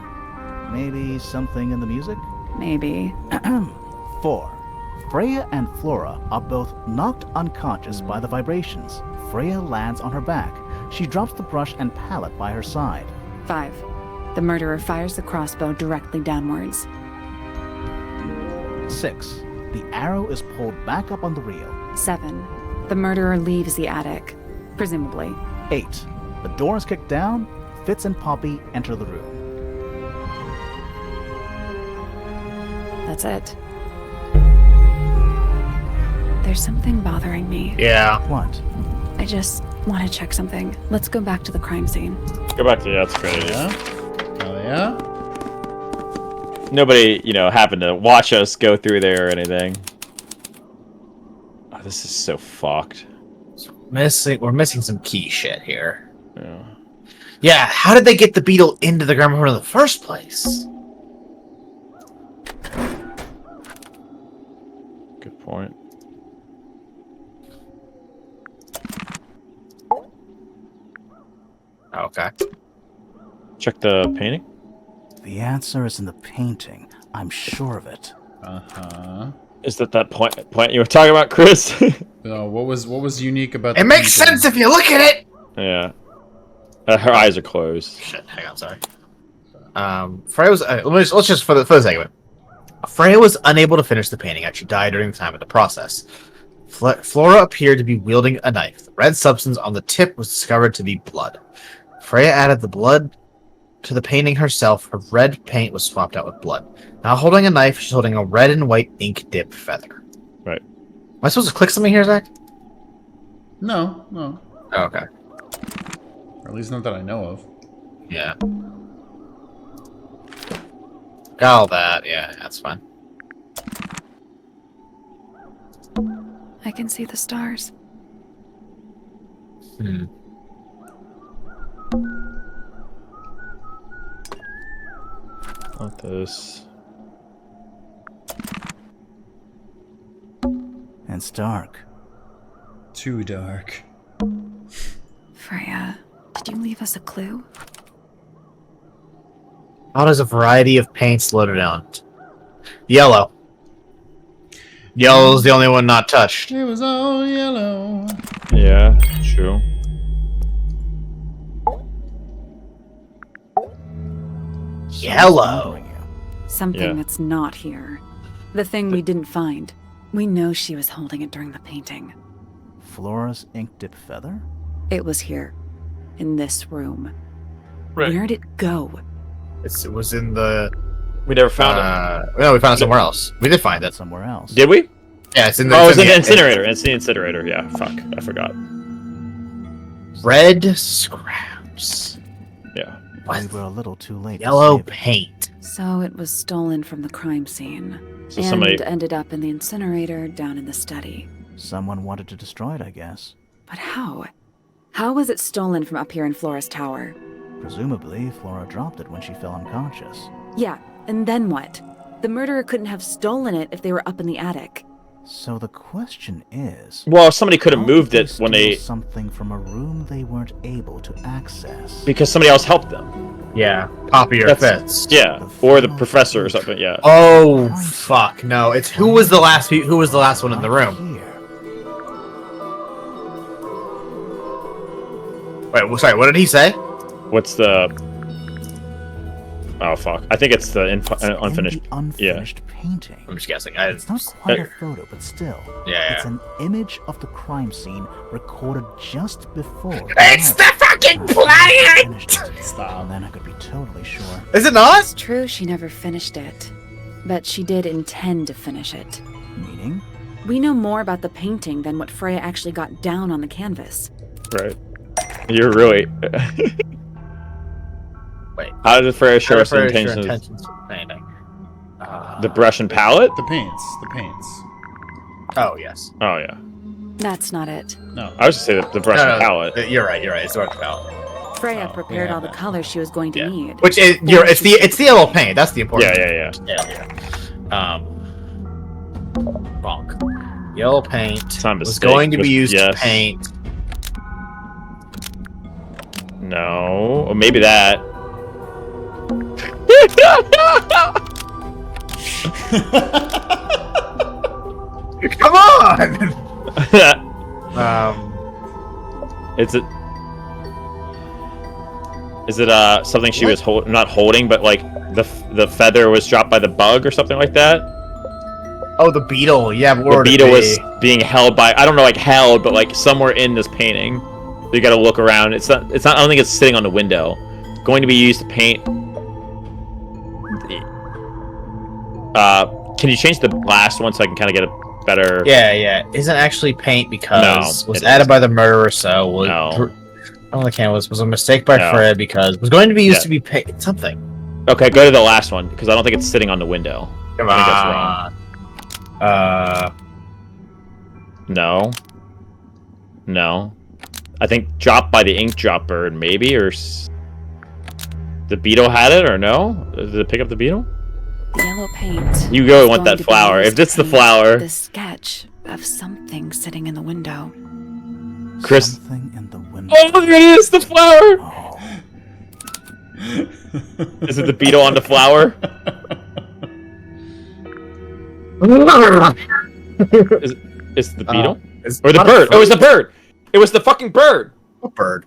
Maybe something in the music? Maybe. 4. Freya and Flora are both knocked unconscious by the vibrations. Freya lands on her back. She drops the brush and palette by her side. 5. The murderer fires the crossbow directly downwards. 6. The arrow is pulled back up on the reel. 7. The murderer leaves the attic, presumably. 8. The door is kicked down. Fitz and Poppy enter the room. That's it. There's something bothering me. Yeah. What? I just want to check something. Let's go back to the crime scene. Go back to that's a great idea. Yeah. Oh yeah. Nobody, happened to watch us go through there or anything. Oh, this is so fucked. We're missing some key shit here. Yeah. Yeah, how did they get the beetle into the gramophone in the first place? Good point. Okay. Check the painting. The answer is in the painting. I'm sure of it. Uh-huh. Is that point you were talking about, Chris? So what was unique about It makes sense if you look at it! Yeah. Her eyes are closed. Shit, hang on, sorry. Freya was... let's just, for the sake of it. Freya was unable to finish the painting as she died during the time of the process. Flora appeared to be wielding a knife. The red substance on the tip was discovered to be blood. Freya added the blood to the painting herself. Her red paint was swapped out with blood. Now holding a knife, she's holding a red and white ink dip feather. Right. Am I supposed to click something here, Zach? No. Oh, okay. Or at least not that I know of. Yeah. Got all that. Yeah, that's fine. I can see the stars. Not this. And it's dark. Too dark. Freya, did you leave us a clue? How does a variety of paints loaded on? Yellow. Yellow's the only one not touched. It was all yellow. Yeah, true. Yellow. Bothering you. Something Yeah. that's not here. The thing we didn't find. We know she was holding it during the painting. Flora's ink dip feather? It was here. In this room. Right. Where'd it go? It was in the... We never found it. No, we found it somewhere else. We did find it. Somewhere else. Did we? Yeah, it's in the... Oh, it was in the incinerator. It's the incinerator. Yeah, fuck. I forgot. Red scraps. Yeah. We were a little too late. to Yellow save it. paint. So it was stolen from the crime scene. So and somebody... ended up in the incinerator down in the study. Someone wanted to destroy it, I guess. But how? How was it stolen from up here in Flora's tower? Presumably, Flora dropped it when she fell unconscious. Yeah, and then what? The murderer couldn't have stolen it if they were up in the attic. So the question is... Well, somebody could have how moved did it when they... steal something from a room they weren't able to access? Because somebody else helped them. Yeah. Poppy or That's- Fitz. Yeah. Or the professor or something, yeah. Oh, fuck. No, it's who was the last one in the room? Here. Wait, sorry, what did he say? What's the... Oh, fuck. I think it's the It's unfinished... in the unfinished painting. I'm just guessing. It's not quite a photo, but still. Yeah. It's an image of the crime scene recorded just before. It's the fucking fucking planet! Stop. And then I could be totally sure. Is it not? It's true she never finished it, but she did intend to finish it. Meaning? We know more about the painting than what Freya actually got down on the canvas. Right. You're really. Wait. How did Freya show us Freya show intentions? intentions for the painting? The brush and palette? The paints. The paints. Oh, yes. Oh yeah. That's not it. No. I was just saying the brush and palette. You're right. It's the brush palette. Freya Oh, prepared yeah, all the that. colors she was going to Yeah. need. Which is it's the yellow paint. That's the important. Yeah. Bonk. Yellow paint It's not a was mistake, going to be but used yes. to paint. No. Or maybe that. Come on. Is it something she was not holding, but like the feather was dropped by the bug or something like that? Oh, the beetle. Yeah, but The beetle was being held by, I don't know, like held, but like somewhere in this painting. So you got to look around. It's not. I don't think it's sitting on the window. Going to be used to paint. Can you change the last one so I can kind of get a better? Yeah. Isn't actually paint because No, was it added isn't. by the murderer. So was No. on the canvas was a mistake by No. Fred because was going to be used Yeah. to be paint something. Okay, go to the last one because I don't think it's sitting on the window. Come I think that's wrong. No. I think dropped by the ink drop bird, maybe, or the beetle had it, or no? Did it pick up the beetle? The yellow paint. You go was want going that to be flower. used If to it's the paint flower. The sketch of something sitting in the window. Chris. Something in the window. Oh, there it is, the flower! Oh, Is it the beetle on the flower? Is it the beetle? Or the bird? It was the bird! It was the fucking bird! What bird?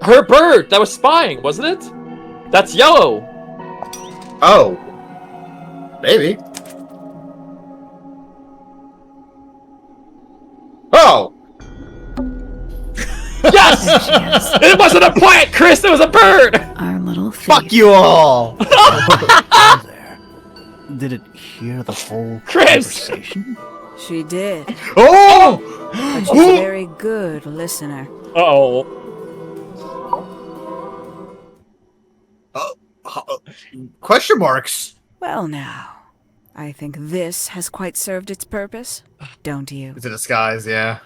Her bird that was spying, wasn't it? That's yellow. Oh, maybe. Oh, Yes! It wasn't a plant, Chris! It was a bird! Our little thief. fuck you all! there. Did it hear the whole Chris! conversation? She did, Oh! but she's a very good listener. Uh-oh. Question marks. Well, now, I think this has quite served its purpose, don't you? It's a disguise, yeah.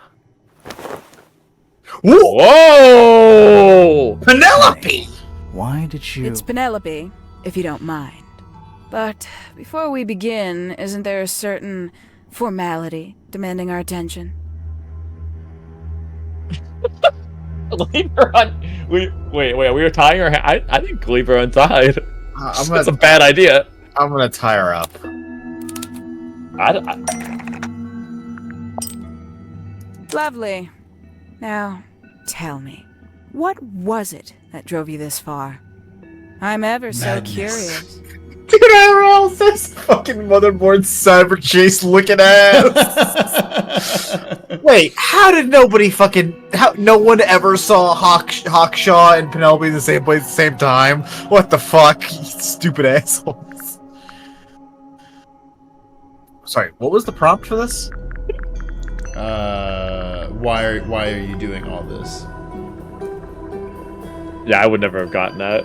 Whoa! Whoa! Penelope! Why did you... It's Penelope, if you don't mind. But before we begin, isn't there a certain formality demanding our attention? Leave her on. Wait, we were tying her. I think leave her untied. That's a bad idea. I'm gonna tie her up. Lovely. Now, tell me, what was it that drove you this far? I'm ever so Madness. curious. Dude, IRL says fucking motherboard cyber chase looking ass. Wait, how did nobody no one ever saw Hawkshaw and Penelope in the same place at the same time? What the fuck, you stupid assholes. Sorry, what was the prompt for this? Why are you doing all this? Yeah, I would never have gotten that.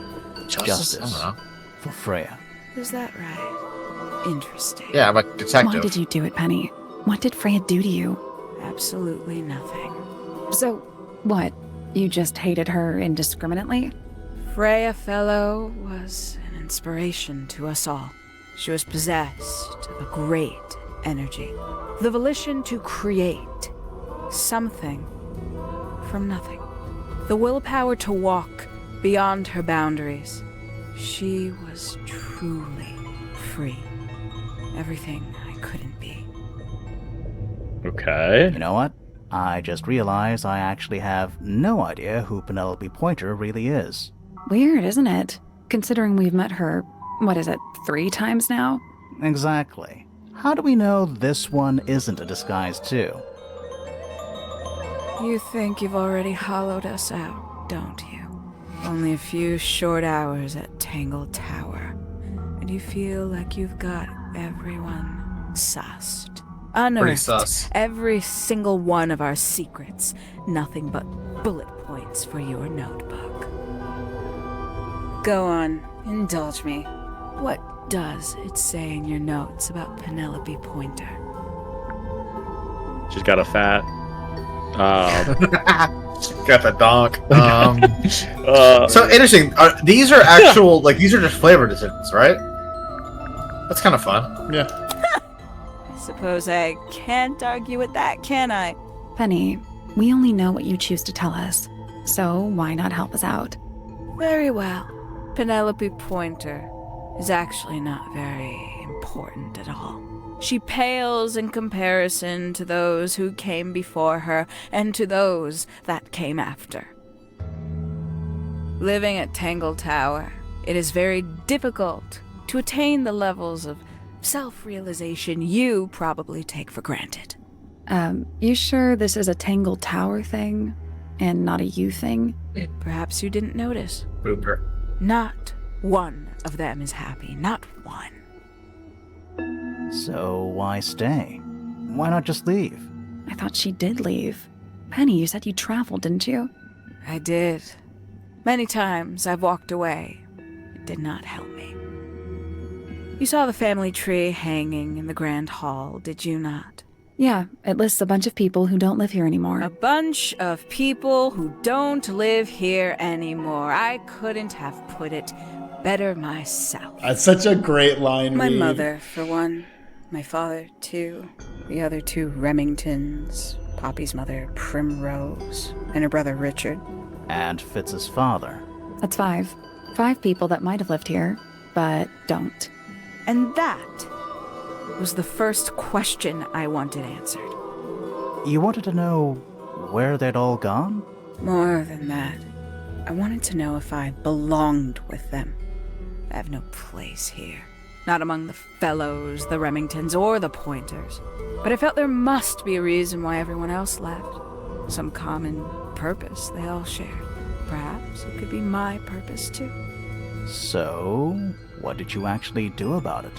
Justice. I don't know. For Freya. Is that right? Interesting. Yeah, I'm a detective. Why did you do it, Penny? What did Freya do to you? Absolutely nothing. So, what? You just hated her indiscriminately? Freya Fellow was an inspiration to us all. She was possessed of a great energy. The volition to create something from nothing. The willpower to walk beyond her boundaries. She was truly free. Everything I couldn't be. Okay. You know what? I just realized I actually have no idea who Penelope Pointer really is. Weird, isn't it? Considering we've met her, what is it, 3 times now? Exactly. How do we know this one isn't a disguise too? You think you've already hollowed us out? don't you? Only a few short hours at Tangle Tower, and you feel like you've got everyone sussed. Pretty Unearthed sus. every single one of our secrets. Nothing but bullet points for your notebook. Go on, indulge me. What does it say in your notes about Penelope Pointer? She's got a fat. Got the donk. Uh, So interesting. These are actual, like, these are just flavor decisions, right? That's kind of fun. Yeah. I suppose I can't argue with that, can I? Penny, we only know what you choose to tell us, so why not help us out? Very well. Penelope Pointer is actually not very important at all. She pales in comparison to those who came before her and to those that came after. Living at Tangle Tower, it is very difficult to attain the levels of self-realization you probably take for granted. You sure this is a Tangle Tower thing and not a you thing? Perhaps you didn't notice. Boomer. Not one of them is happy. Not one. So why stay? Why not just leave? I thought she did leave. Penny, you said you traveled, didn't you? I did. Many times I've walked away. It did not help me. You saw the family tree hanging in the grand hall, did you not? Yeah, it lists a bunch of people who don't live here anymore. A bunch of people who don't live here anymore. I couldn't have put it better myself. That's such a great line. My Reed. mother, for one. My father, too. The other two Remingtons. Poppy's mother, Primrose. And her brother, Richard. And Fitz's father. That's 5. 5 people that might have lived here, but don't. And that was the first question I wanted answered. You wanted to know where they'd all gone? More than that, I wanted to know if I belonged with them. I have no place here. Not among the Fellows, the Remingtons, or the Pointers. But I felt there must be a reason why everyone else left. Some common purpose they all shared. Perhaps it could be my purpose too. So, what did you actually do about it?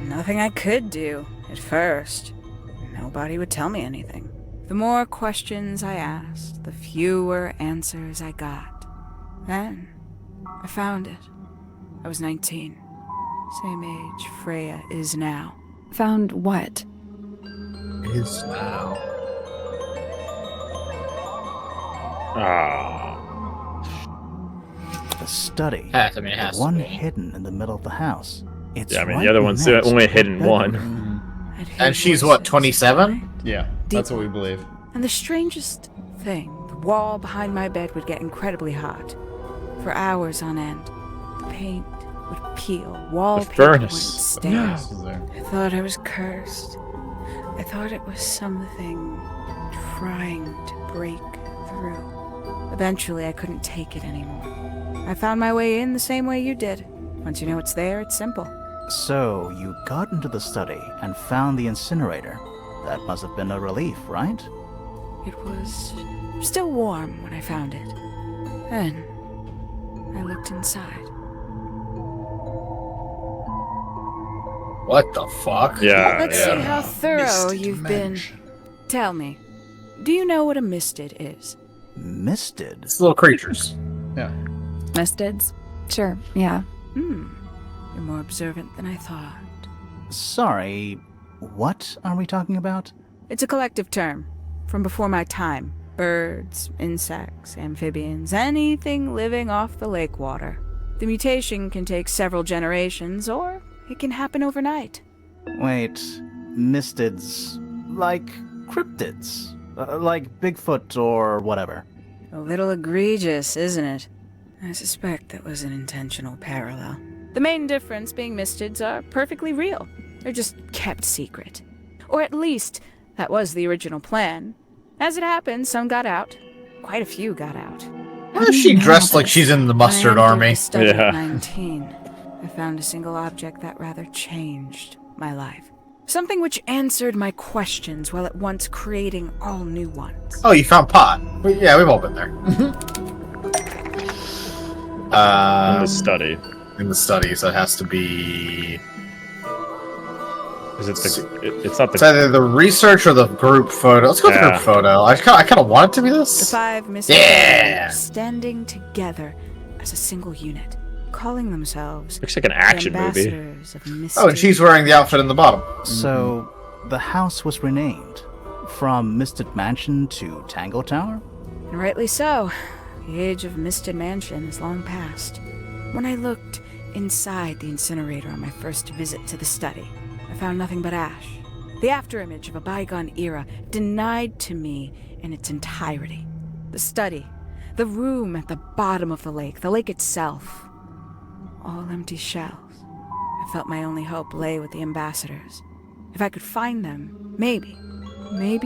Nothing I could do, at first. Nobody would tell me anything. The more questions I asked, the fewer answers I got. Then, I found it. I was 19. Same age Freya is now. Found what? Is now. The study. I mean, it has The one to be. hidden in the middle of the house. It's Yeah, I mean, right the other one's next only to hidden the one. bedroom. I'd heard And she's what, voices 27? inside. Yeah, that's what we believe. And the strangest thing, the wall behind my bed would get incredibly hot. For hours on end. The paint would peel, wallpaper wouldn't furnace. stay. This is there. I thought I was cursed. I thought it was something trying to break through. Eventually, I couldn't take it anymore. I found my way in the same way you did. Once you know it's there, it's simple. So, you got into the study and found the incinerator. That must have been a relief, right? It was still warm when I found it. Then, I looked inside. What the fuck? Yeah, Let's see yeah. how thorough Misted you've mansion. been. Tell me, do you know what a misted is? Misted? It's little creatures. Yeah. Mistids? Sure, yeah. You're more observant than I thought. Sorry, what are we talking about? It's a collective term from before my time. Birds, insects, amphibians, anything living off the lake water. The mutation can take several generations, or it can happen overnight. Wait, mistids, like cryptids, like Bigfoot or whatever. A little egregious, isn't it? I suspect that was an intentional parallel. The main difference being mistids are perfectly real. They're just kept secret. Or at least, that was the original plan. As it happened, some got out. Quite a few got out. Why is she dressed like she's in the mustard When I entered army? the study Yeah. at 19, I found a single object that rather changed my life. Something which answered my questions while at once creating all new ones. Oh, you found pot. Yeah, we've all been there. In the study. In the study, so it has to be. Is it the? It's not It's the. either the research or the group photo. Let's go with the Yeah. group photo. I kind of want it to be The this. 5 missing Yeah! children standing together as a single unit, calling themselves Looks like an the action movie. ambassadors of mystery. Oh, and she's wearing the outfit in the bottom. So, the house was renamed from Misted Mansion to Tangle Tower? And rightly so. The age of Misted Mansion is long past. When I looked inside the incinerator on my first visit to the study, I found nothing but ash. The afterimage of a bygone era denied to me in its entirety. The study, the room at the bottom of the lake itself, all empty shells. I felt my only hope lay with the ambassadors. If I could find them, maybe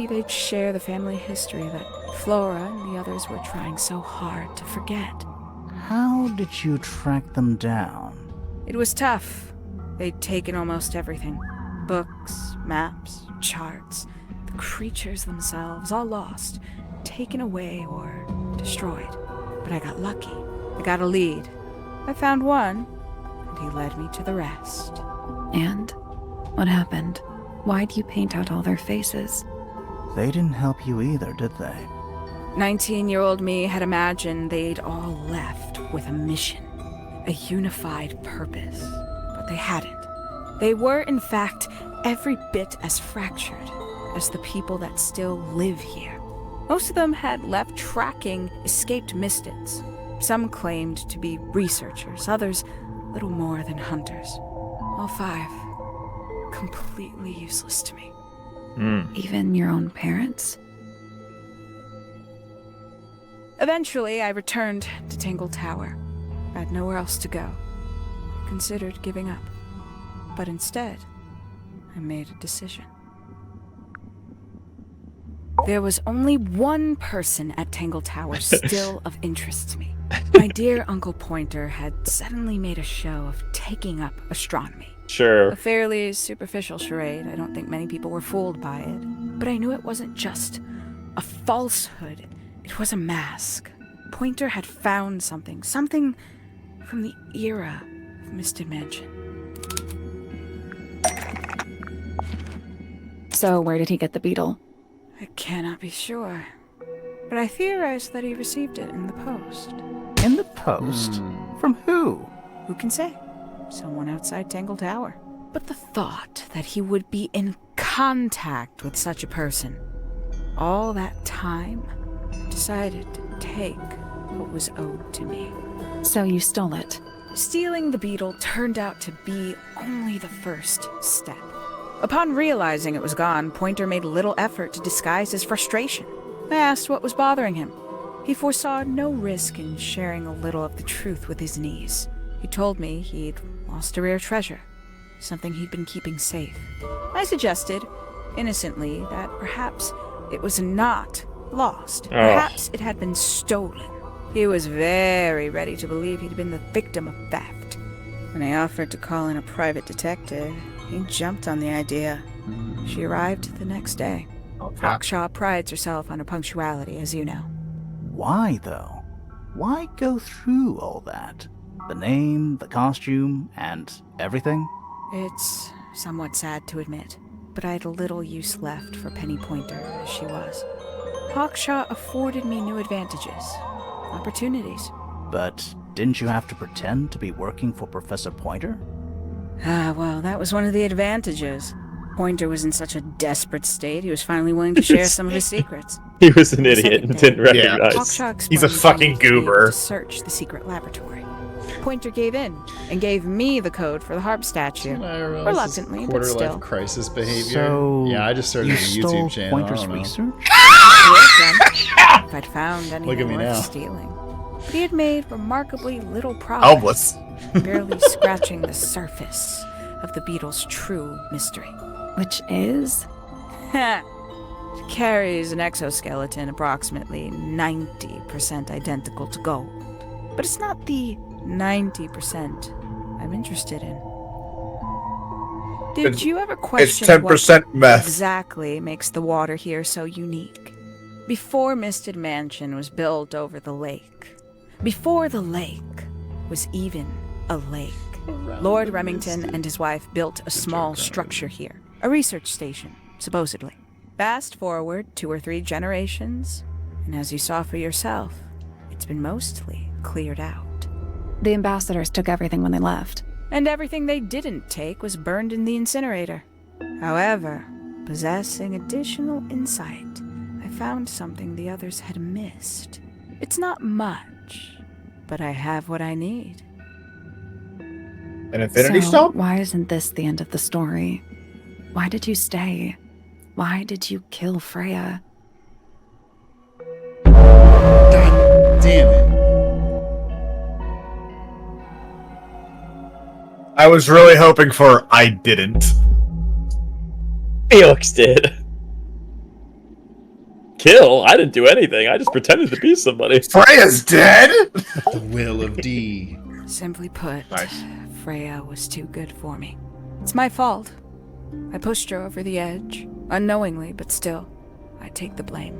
they'd share the family history that Flora and the others were trying so hard to forget. How did you track them down? It was tough. They'd taken almost everything. Books, maps, charts, the creatures themselves, all lost, taken away or destroyed. But I got lucky. I got a lead. I found one, and he led me to the rest. And what happened? Why'd you paint out all their faces? They didn't help you either, did they? 19-year-old me had imagined they'd all left with a mission, a unified purpose, but they hadn't. They were, in fact, every bit as fractured as the people that still live here. Most of them had left tracking escaped mystics. Some claimed to be researchers, others little more than hunters. All 5 completely useless to me. Even your own parents? Eventually, I returned to Tangle Tower. I had nowhere else to go. I considered giving up. But instead, I made a decision. There was only one person at Tangle Tower still of interest to me. My dear Uncle Pointer had suddenly made a show of taking up astronomy. Sure. A fairly superficial charade. I don't think many people were fooled by it. But I knew it wasn't just a falsehood. It was a mask. Pointer had found something from the era of Misted Mansion. So where did he get the beetle? I cannot be sure. But I theorized that he received it in the post. In the post? From who? Who can say? Someone outside Tangle Tower. But the thought that he would be in contact with such a person, all that time, decided to take what was owed to me. So you stole it. Stealing the beetle turned out to be only the first step. Upon realizing it was gone, Pointer made little effort to disguise his frustration. I asked what was bothering him. He foresaw no risk in sharing a little of the truth with his niece. He told me he'd lost a rare treasure, something he'd been keeping safe. I suggested, innocently, that perhaps it was not lost. Perhaps it had been stolen. He was very ready to believe he'd been the victim of theft. When I offered to call in a private detective, he jumped on the idea. She arrived the next day. Hawkshaw prides herself on her punctuality, as you know. Why, though? Why go through all that? The name, the costume, and everything? It's somewhat sad to admit, but I had little use left for Penny Pointer as she was. Hawkshaw afforded me new advantages, opportunities. But didn't you have to pretend to be working for Professor Pointer? Well, that was one of the advantages. Pointer was in such a desperate state, he was finally willing to share some of his secrets. He was an idiot and didn't recognize. Hawkshaw He's a explained fucking he needed goober. to search the secret laboratory. Pointer gave in and gave me the code for the harp statue. ToonIRL, Reluctantly, this is but quarter still. life crisis behavior. So, yeah, I just started you a stole YouTube channel. Pointer's I don't know. research? If I'd found Look at anything me worth now. stealing. But he had made remarkably little progress, Homeless. barely scratching the surface of the beetle's true mystery. Which is? It carries an exoskeleton approximately 90% identical to gold. But it's not the 90% I'm interested in. Did you ever It's question 10% what meth. exactly makes the water here so unique? Before Misted Mansion was built over the lake, before the lake, was even a lake. Lord Remington and his wife built a small structure here, a research station, supposedly. Fast forward 2 or 3 generations, and as you saw for yourself, it's been mostly cleared out. The ambassadors took everything when they left. And everything they didn't take was burned in the incinerator. However, possessing additional insight, I found something the others had missed. It's not much, but I have what I need. An Infinity So, Stone? why isn't this the end of the story? Why did you stay? Why did you kill Freya? God damn it. I was really hoping for I didn't. Felix did. Kill? I didn't do anything. I just pretended to be somebody. Freya's dead? The will of D. Simply put, Nice. Freya was too good for me. It's my fault. I pushed her over the edge, unknowingly, but still, I take the blame.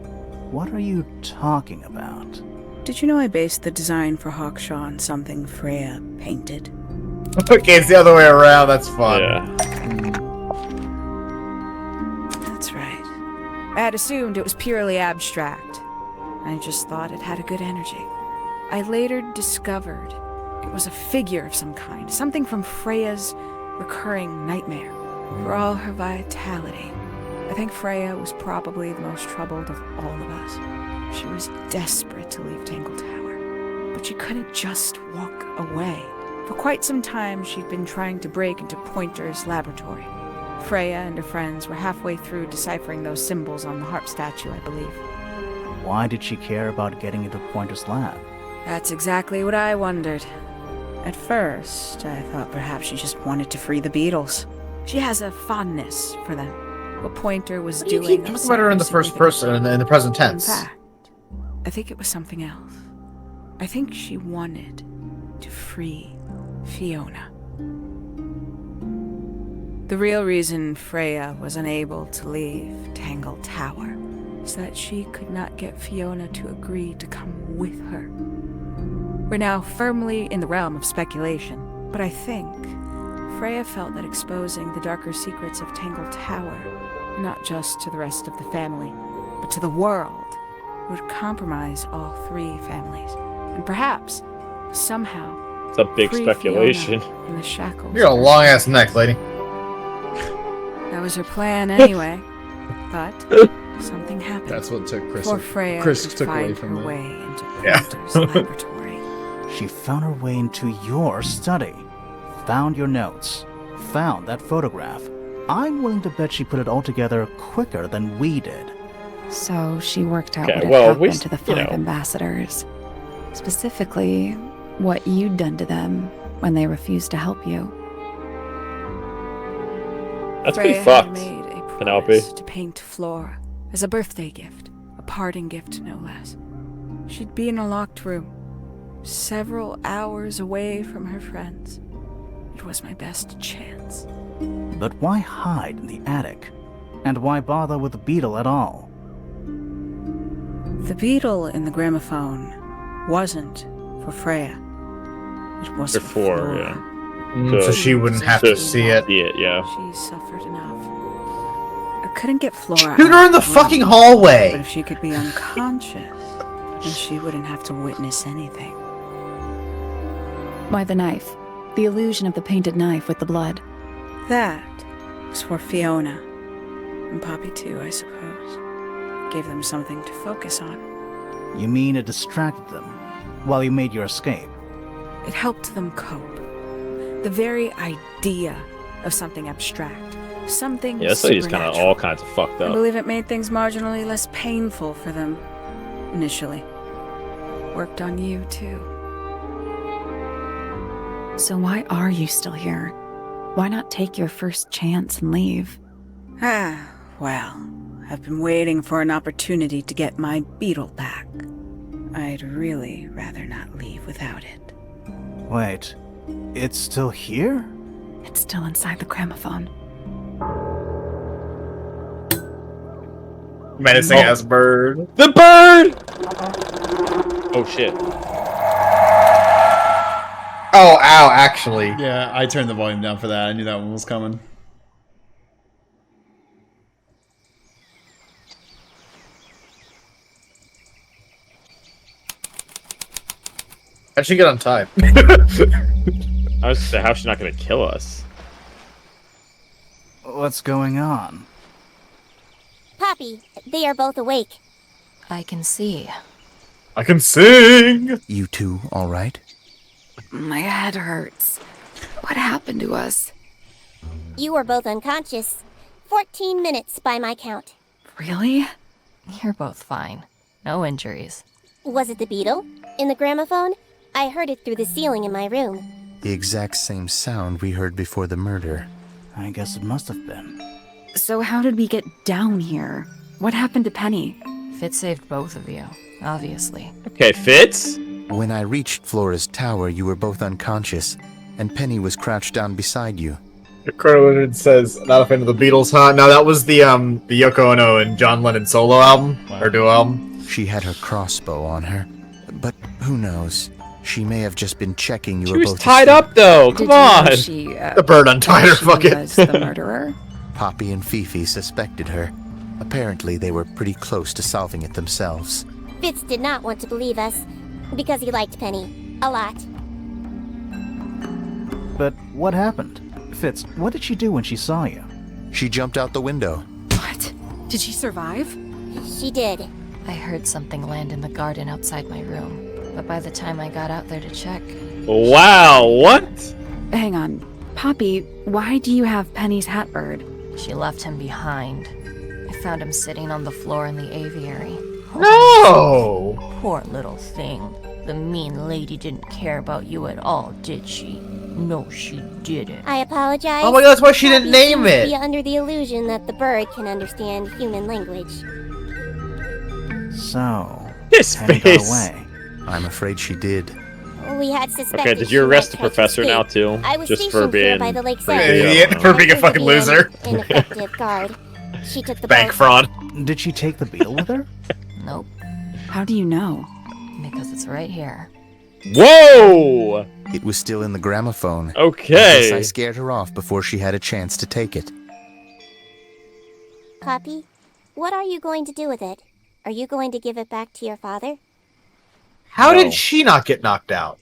What are you talking about? Did you know I based the design for Hawkshaw on something Freya painted? Okay, it's the other way around. That's fun. Yeah. That's right. I had assumed it was purely abstract. I just thought it had a good energy. I later discovered it was a figure of some kind, something from Freya's recurring nightmare. For all her vitality, I think Freya was probably the most troubled of all of us. She was desperate to leave Tangle Tower, but she couldn't just walk away. For quite some time, she'd been trying to break into Pointer's laboratory. Freya and her friends were halfway through deciphering those symbols on the harp statue, I believe. Why did she care about getting into Pointer's lab? That's exactly what I wondered. At first, I thought perhaps she just wanted to free the beetles. She has a fondness for them. What Pointer was You doing... keep talking about her in the first person and in the present In tense. fact, I think it was something else. I think she wanted to free Fiona. The real reason Freya was unable to leave Tangle Tower is that she could not get Fiona to agree to come with her. We're now firmly in the realm of speculation, but I think Freya felt that exposing the darker secrets of Tangle Tower, not just to the rest of the family, but to the world, would compromise all 3 families, and perhaps, somehow, It's a big free speculation. Fiona from the shackles. You got a long ass neck, lady. That was her plan anyway, but something happened. That's what took Before Freya Chris could took find away from her the... way into Yeah. Pointer's laboratory. She found her way into your study, found your notes, found that photograph. I'm willing to bet she put it all together quicker than we did. So she worked out Okay, what had well, happened to the you 5 know. ambassadors. Specifically, what you'd done to them when they refused to help you. That's Freya pretty had fucked. made a Penelope. promise to paint Flora as a birthday gift, a parting gift no less. She'd be in a locked room, several hours away from her friends. It was my best chance. But why hide in the attic? And why bother with the beetle at all? The beetle in the gramophone wasn't for Freya. It was For for Flora, Flora. yeah. So she wouldn't have to see it. See it, yeah. She suffered enough. I couldn't get Flora Shoot her out in the of room, fucking But hallway! if she could be unconscious, then she wouldn't have to witness anything. Why the knife? The illusion of the painted knife with the blood. That was for Fiona. And Poppy too, I suppose. Gave them something to focus on. You mean it distracted them while you made your escape? It helped them cope. The very idea of something abstract, something Yeah, this lady's kind of supernatural. all kinds of fucked I up. believe it made things marginally less painful for them, initially. Worked on you, too. So why are you still here? Why not take your first chance and leave? Well, I've been waiting for an opportunity to get my beetle back. I'd really rather not leave without it. Wait, it's still here? It's still inside the gramophone. Menacing ass bird. The bird! Oh shit. Oh, ow, actually. Yeah, I turned the volume down for that. I knew that one was coming. How'd she get untied? How's she not gonna kill us? What's going on? Poppy, they are both awake. I can see. I can sing! You two all right? My head hurts. What happened to us? You were both unconscious. 14 minutes by my count. Really? You're both fine. No injuries. Was it the beetle? In the gramophone? I heard it through the ceiling in my room. The exact same sound we heard before the murder. I guess it must have been. So how did we get down here? What happened to Penny? Fitz saved both of you, obviously. Okay, Fitz. When I reached Flora's tower, you were both unconscious, and Penny was crouched down beside you. Wizard says, not a fan of the Beatles, huh? No, that was the Yoko Ono and John Lennon solo album, or duo album. She had her crossbow on her, but who knows? She may have just been checking you She were was both tied asleep. up though. Did Come you know on. she, The bird untied her, she fuck it. was the murderer? Poppy and Fifi suspected her. Apparently, they were pretty close to solving it themselves. Fitz did not want to believe us, because he liked Penny. A lot. But what happened? Fitz, what did she do when she saw you? She jumped out the window. What? Did she survive? She did. I heard something land in the garden outside my room, but by the time I got out there to check, Wow. What? Hang on. Poppy, why do you have Penny's hat bird? she left him behind. I found him sitting on the floor in the aviary. No! Poor little thing. The mean lady didn't care about you at all, did she? No, she didn't. I apologize. Oh my god, that's why she didn't Poppy name seems to it! be under the illusion that the bird can understand human language. So, His Penny got face. away. I'm afraid she did. We had suspected. Okay, did she you might arrest the try to professor now escape. too? I was Just for stationed here being by the lakeside. Idiot, for being a fucking loser. An ineffective guard. She took the Bank boat. fraud. Did she take the beetle with her? Nope, How do you know? because it's right here. Whoa. It was still in the gramophone. I guess I Okay. scared her off before she had a chance to take it. Poppy, what are you going to do with it? Are you going to give it back to your father? How No. did she not get knocked out?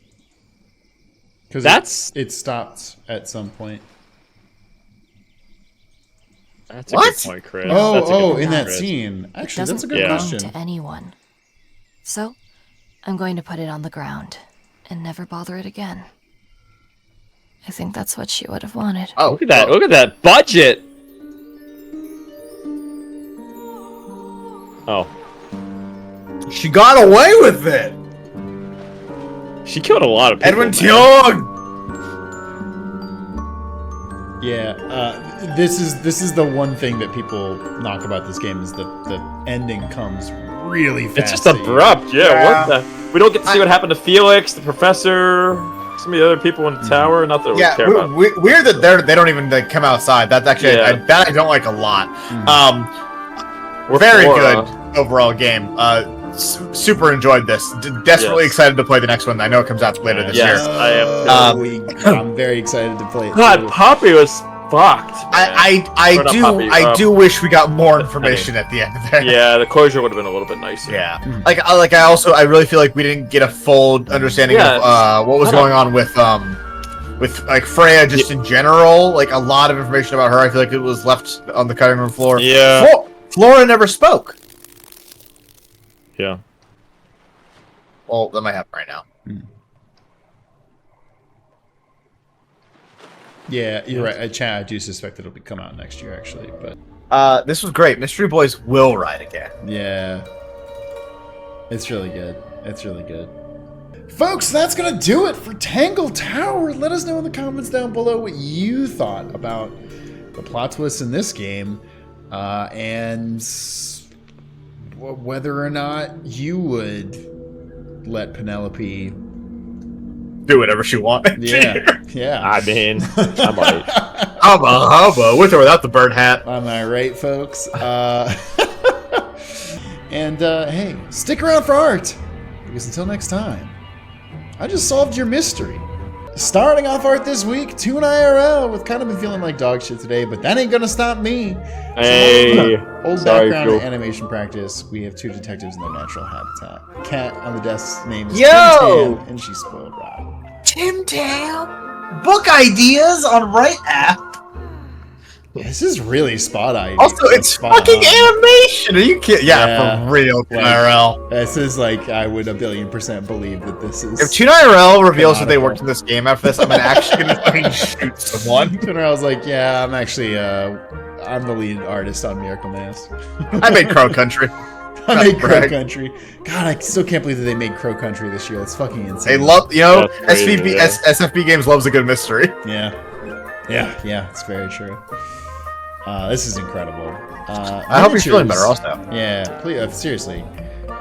Because That's- it stopped at some point. That's a What? good point, Chris. Oh, That's a good point, in that Chris. scene. It Actually, doesn't that's a good Yeah. belong question. to anyone. So, I'm going to put it on the ground and never bother it again. I think that's what she would have wanted. Oh, Look at that! Look at that budget. Oh, She got away with it! she killed a lot of people. Edwin man. Teal'c! Yeah, this is the one thing that people knock about this game is that the ending comes really fast. It's just abrupt. Yeah. What the? We don't get to see what happened to Felix, the professor, some of the other people in the tower. Not that we Yeah, care about. weird that they don't even like, come outside. That's actually Yeah. that I don't like a lot. We're Very Flora. good overall game. Super enjoyed this. Desperately Yes. excited to play the next one. I know it comes out later this Yes. year. I am I'm very excited to play it. God, too. Poppy was fucked. man. Or not Poppy, I do wish we got more information at the end there. Yeah, the closure would have been a little bit nicer. Yeah. I really feel like we didn't get a full understanding of what was going on with like Freya just in general. Like a lot of information about her. I feel like it was left on the cutting room floor. Yeah. Flora never spoke. Yeah. Well, that might happen right now. Yeah, you're right. Chat, I do suspect it'll come out next year, actually. But This was great. Mystery Boys will ride again. yeah, it's really good. It's really good. Folks, that's gonna do it for Tangle Tower. Let us know in the comments down below what you thought about the plot twists in this game, and whether or not you would let Penelope. Do whatever she wanted. Yeah. I mean, I might. Hubba, with or without the bird hat. Am I right, folks? And hey, stick around for art, because until next time, I just solved your mystery. Starting off art this week, ToonIRL. We've kind of been feeling like dog shit today, but that ain't gonna stop me. Hey, Old sorry, background Phil. and animation practice. We have 2 detectives in their natural habitat. Cat on the desk's name is Yo! Tim Tam, and she's spoiled rotten. Tim Tam. Book ideas on Right app. Yeah, this is really spot on. Also, it's fucking animation. Are you kidding? Yeah, for real, ToonIRL. This is like, I would 1,000,000,000% believe that this is. If ToonIRL reveals that they worked in this game after this, I'm actually gonna fucking shoot someone. ToonIRL's like, yeah, I'm actually, I'm the lead artist on Miracle Mask. I made Crow Country. I made Crow Country. God, I still can't believe that they made Crow Country this year. That's fucking insane. They love, That's crazy, SFB Games loves a good mystery. Yeah, it's very true. This is incredible. I hope you're feeling better also. Yeah, please, seriously.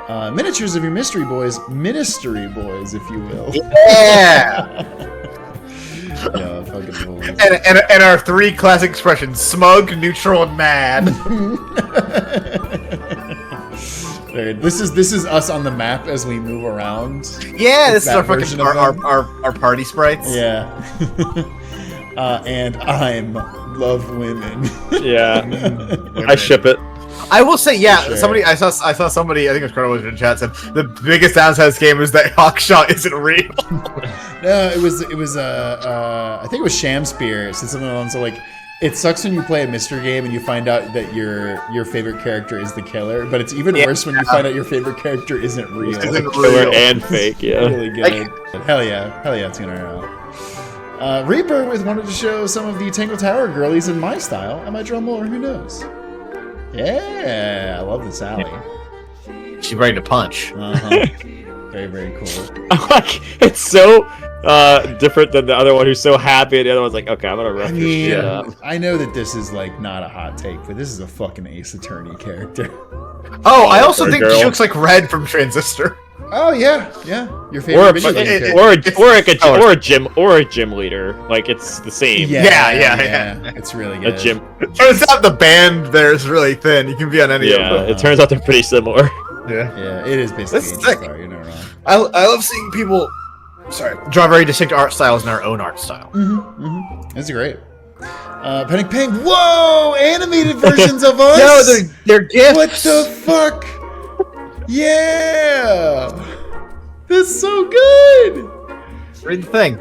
Miniatures of your Mystery Bois, if you will. Yeah! Yeah, fucking holy. And our 3 classic expressions: smug, neutral, and mad. This is us on the map as we move around. Yeah, this is our version fucking of them. our party sprites. Yeah. And I'm love women. Yeah, I ship it. I will say, yeah. Sure. Somebody, I saw somebody. I think it was Colonel in chat said the biggest downside of this game is that Hawkshot isn't real. No, it was. I think it was Shamspear said something along so like, it sucks when you play a mystery game and you find out that your favorite character is the killer, but it's even worse when you find out your favorite character isn't real. Killer and fake, yeah. Really good. Hell yeah, ToonIRL. Reaper wanted to show some of the Tangle Tower girlies in my style. I might drum more, who knows? Yeah, I love this alley. She's ready to punch. Very, very cool. Like, it's so different than the other one who's so happy, and the other one's like, okay, I'm gonna rough your shit up. I know that this is like not a hot take, but this is a fucking Ace Attorney character. Oh, I also poor think girl. she looks like Red from Transistor. Oh yeah. Your favorite video game character. or a gym leader. Like, it's the same. Yeah. It's really good. A gym. Turns out the band there is really thin. You can be on any of them. It turns out they're pretty similar. Yeah, it is basically That's a sick. star, you're not wrong. I love seeing people, draw very distinct art styles in their own art style. This is great. Penny Pang. Whoa! Animated versions of us. No, they're gifts. What the fuck? Yeah! That's so good! Read the thing.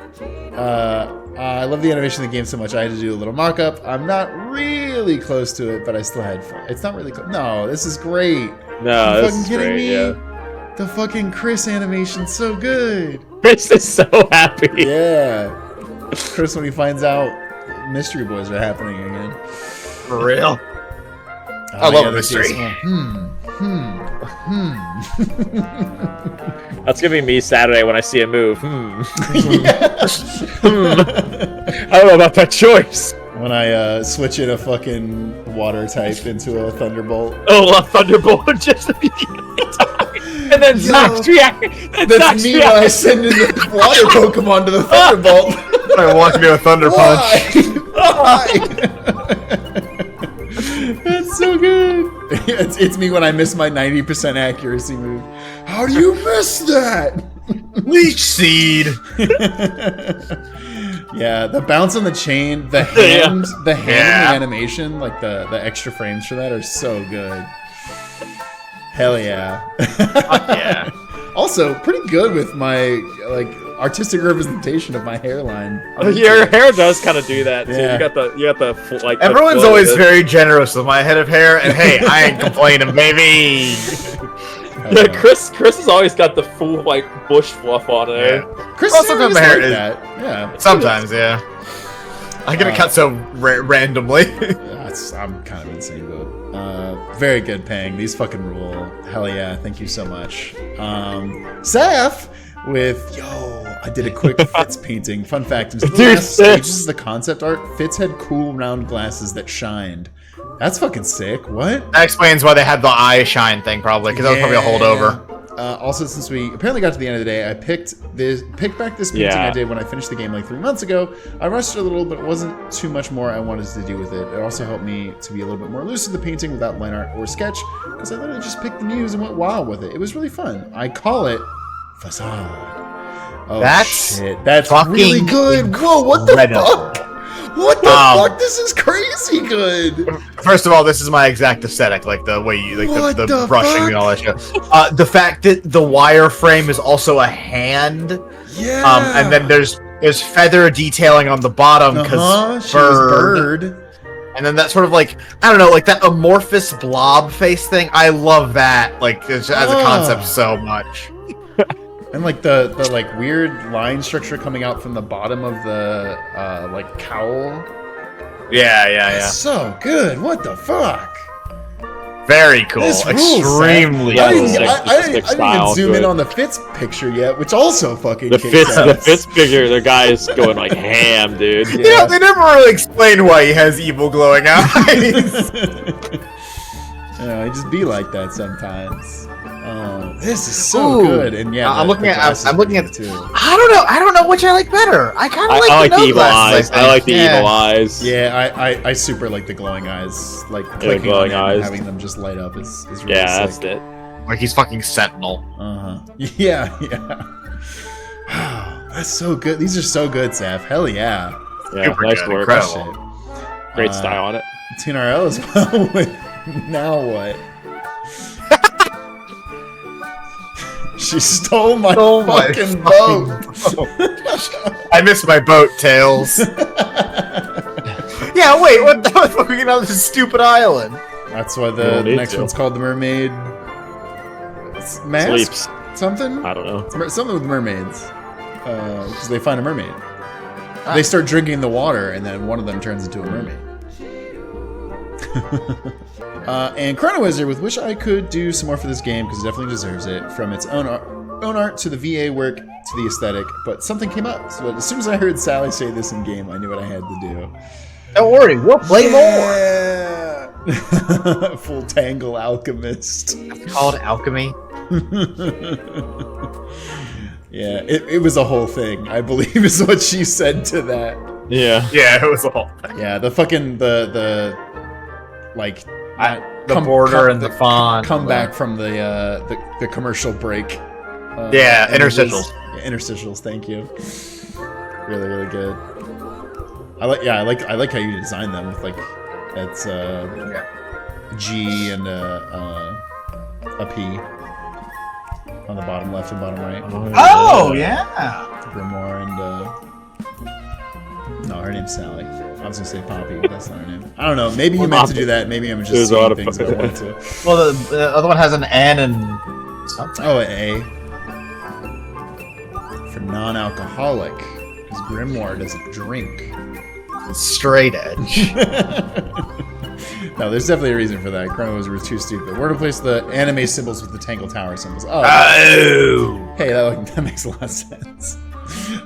I love the animation of the game so much I had to do a little mock-up. I'm not really close to it, but I still had fun. It's not really close. No, this is great. No, this fucking is kidding great, me? yeah. The fucking Chris animation's so good. Chris is so happy. Yeah. Chris, when he finds out Mystery Bois are happening again. For real. I love mystery. That's gonna be me Saturday when I see a move. I don't know about that choice. When I switch in a fucking water type into a Thunderbolt. Oh, a Thunderbolt just and then Zach's reaction. That's me when I send in the water Pokemon to the Thunderbolt. I walk into a Thunder Punch. Why? That's so good. It's me when I miss my 90% accuracy move. How do you miss that? Leech Seed. Yeah, the bounce on the chain, the hand, and the animation, like the extra frames for that are so good. Hell yeah. Yeah. Also, pretty good with my artistic representation of my hairline. Your hair does kind of do that too. Yeah. You got the like. Everyone's always very generous with my head of hair, and hey, I ain't complaining, baby. Yeah, Chris has always got the full like bush fluff on it. Yeah. Chris Also, sometimes my hair like is- that. Yeah. Sometimes, yeah. I get it cut so randomly. I'm kind of insane, but very good, Pang. These fucking rule. Hell yeah! Thank you so much. Saf with I did a quick Fitz painting. Fun fact: in the last stages of the concept art, Fitz had cool round glasses that shined. That's fucking sick. What? That explains why they had the eye shine thing, probably, because that was probably a holdover. Also, since we apparently got to the end of the day, I picked back this painting I did when I finished the game like 3 months ago. I rushed it a little, but it wasn't too much more I wanted to do with it. It also helped me to be a little bit more loose with the painting without line art or sketch, because I literally just picked the muse and went wild with it. It was really fun. I call it Facade. Oh, That's shit. That's fucking really good. Whoa, what the incredible. fuck? What the fuck? This is crazy good. First of all, this is my exact aesthetic, like the way you like the brushing fuck? and all that shit. The fact that the wireframe is also a hand. Yeah. And then there's feather detailing on the bottom because she was bird. And then that sort of like, I don't know, like that amorphous blob face thing. I love that, like as a concept so much. And like the like weird line structure coming out from the bottom of the like cowl. Yeah. So good. What the fuck? Very cool. This rules, Extremely Seth. I cool. didn't even zoom in on the Fitz picture yet, which also fucking The kicks ass. Fitz figure, the guy is going like ham, dude. You know, they never really explain why he has evil glowing eyes. You know, I just be like that sometimes. This is so good, and yeah, I'm looking at too. I don't know which I like better. I kind of like I like the the nose evil glasses, eyes. I like the evil eyes. Yeah, I super like the glowing eyes. Like clicking glowing on them eyes. and having them just light up is really Yeah, sick. that's it. Like he's fucking Sentinel. Yeah. Wow, that's so good. These are so good, Saf. Hell yeah. Yeah, Super nice good, work. incredible. Great style on it. ToonIRL as well. With now what? She stole my fucking boat. I missed my boat, Tails. Yeah, wait, what the fuck are we getting on this stupid island? That's why the next one's called the Mermaid Mask? Sleeps. Something? I don't know. Something with mermaids. Because they find a mermaid. They start drinking the water, and then one of them turns into a mermaid. And Chrono Wizard, with which I could do some more for this game, because it definitely deserves it, from its own art to the VA work to the aesthetic, but something came up. So as soon as I heard Sally say this in game, I knew what I had to do. Don't worry, we'll play more. Full Tangle Alchemist. It's called alchemy. Yeah, it was a whole thing, I believe is what she said to that. Yeah. Yeah, it was a whole thing. Yeah, the fucking the like the border and the font. Come back from the commercial break. Yeah, interstitials. Yeah, interstitials. Thank you. Really, really good. I like how you design them with like it's G and a P on the bottom left and bottom right. Oh yeah. Grimoire and no, her name's Sally. I was gonna say Poppy, but that's not her name. I don't know. Maybe you meant to do that. Maybe I'm just saying things I want to. Well, the other one has an N and something. Oh, an A for non-alcoholic. Because Grimoire doesn't drink. Straight edge. No, there's definitely a reason for that. Chrono was too stupid. Where to place the anime symbols with the Tangle Tower symbols? Oh, hey, that makes a lot of sense.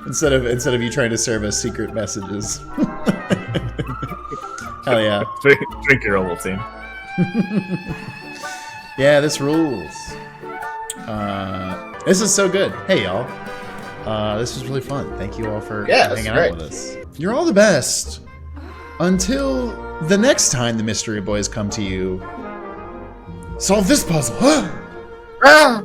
Instead of you trying to serve us secret messages. Hell yeah! Drink your old team. Yeah, this rules. This is so good. Hey y'all. This was really fun. Thank you all for hanging out with us. You're all the best. Until the next time the Mystery Boys come to you. Solve this puzzle. Huh?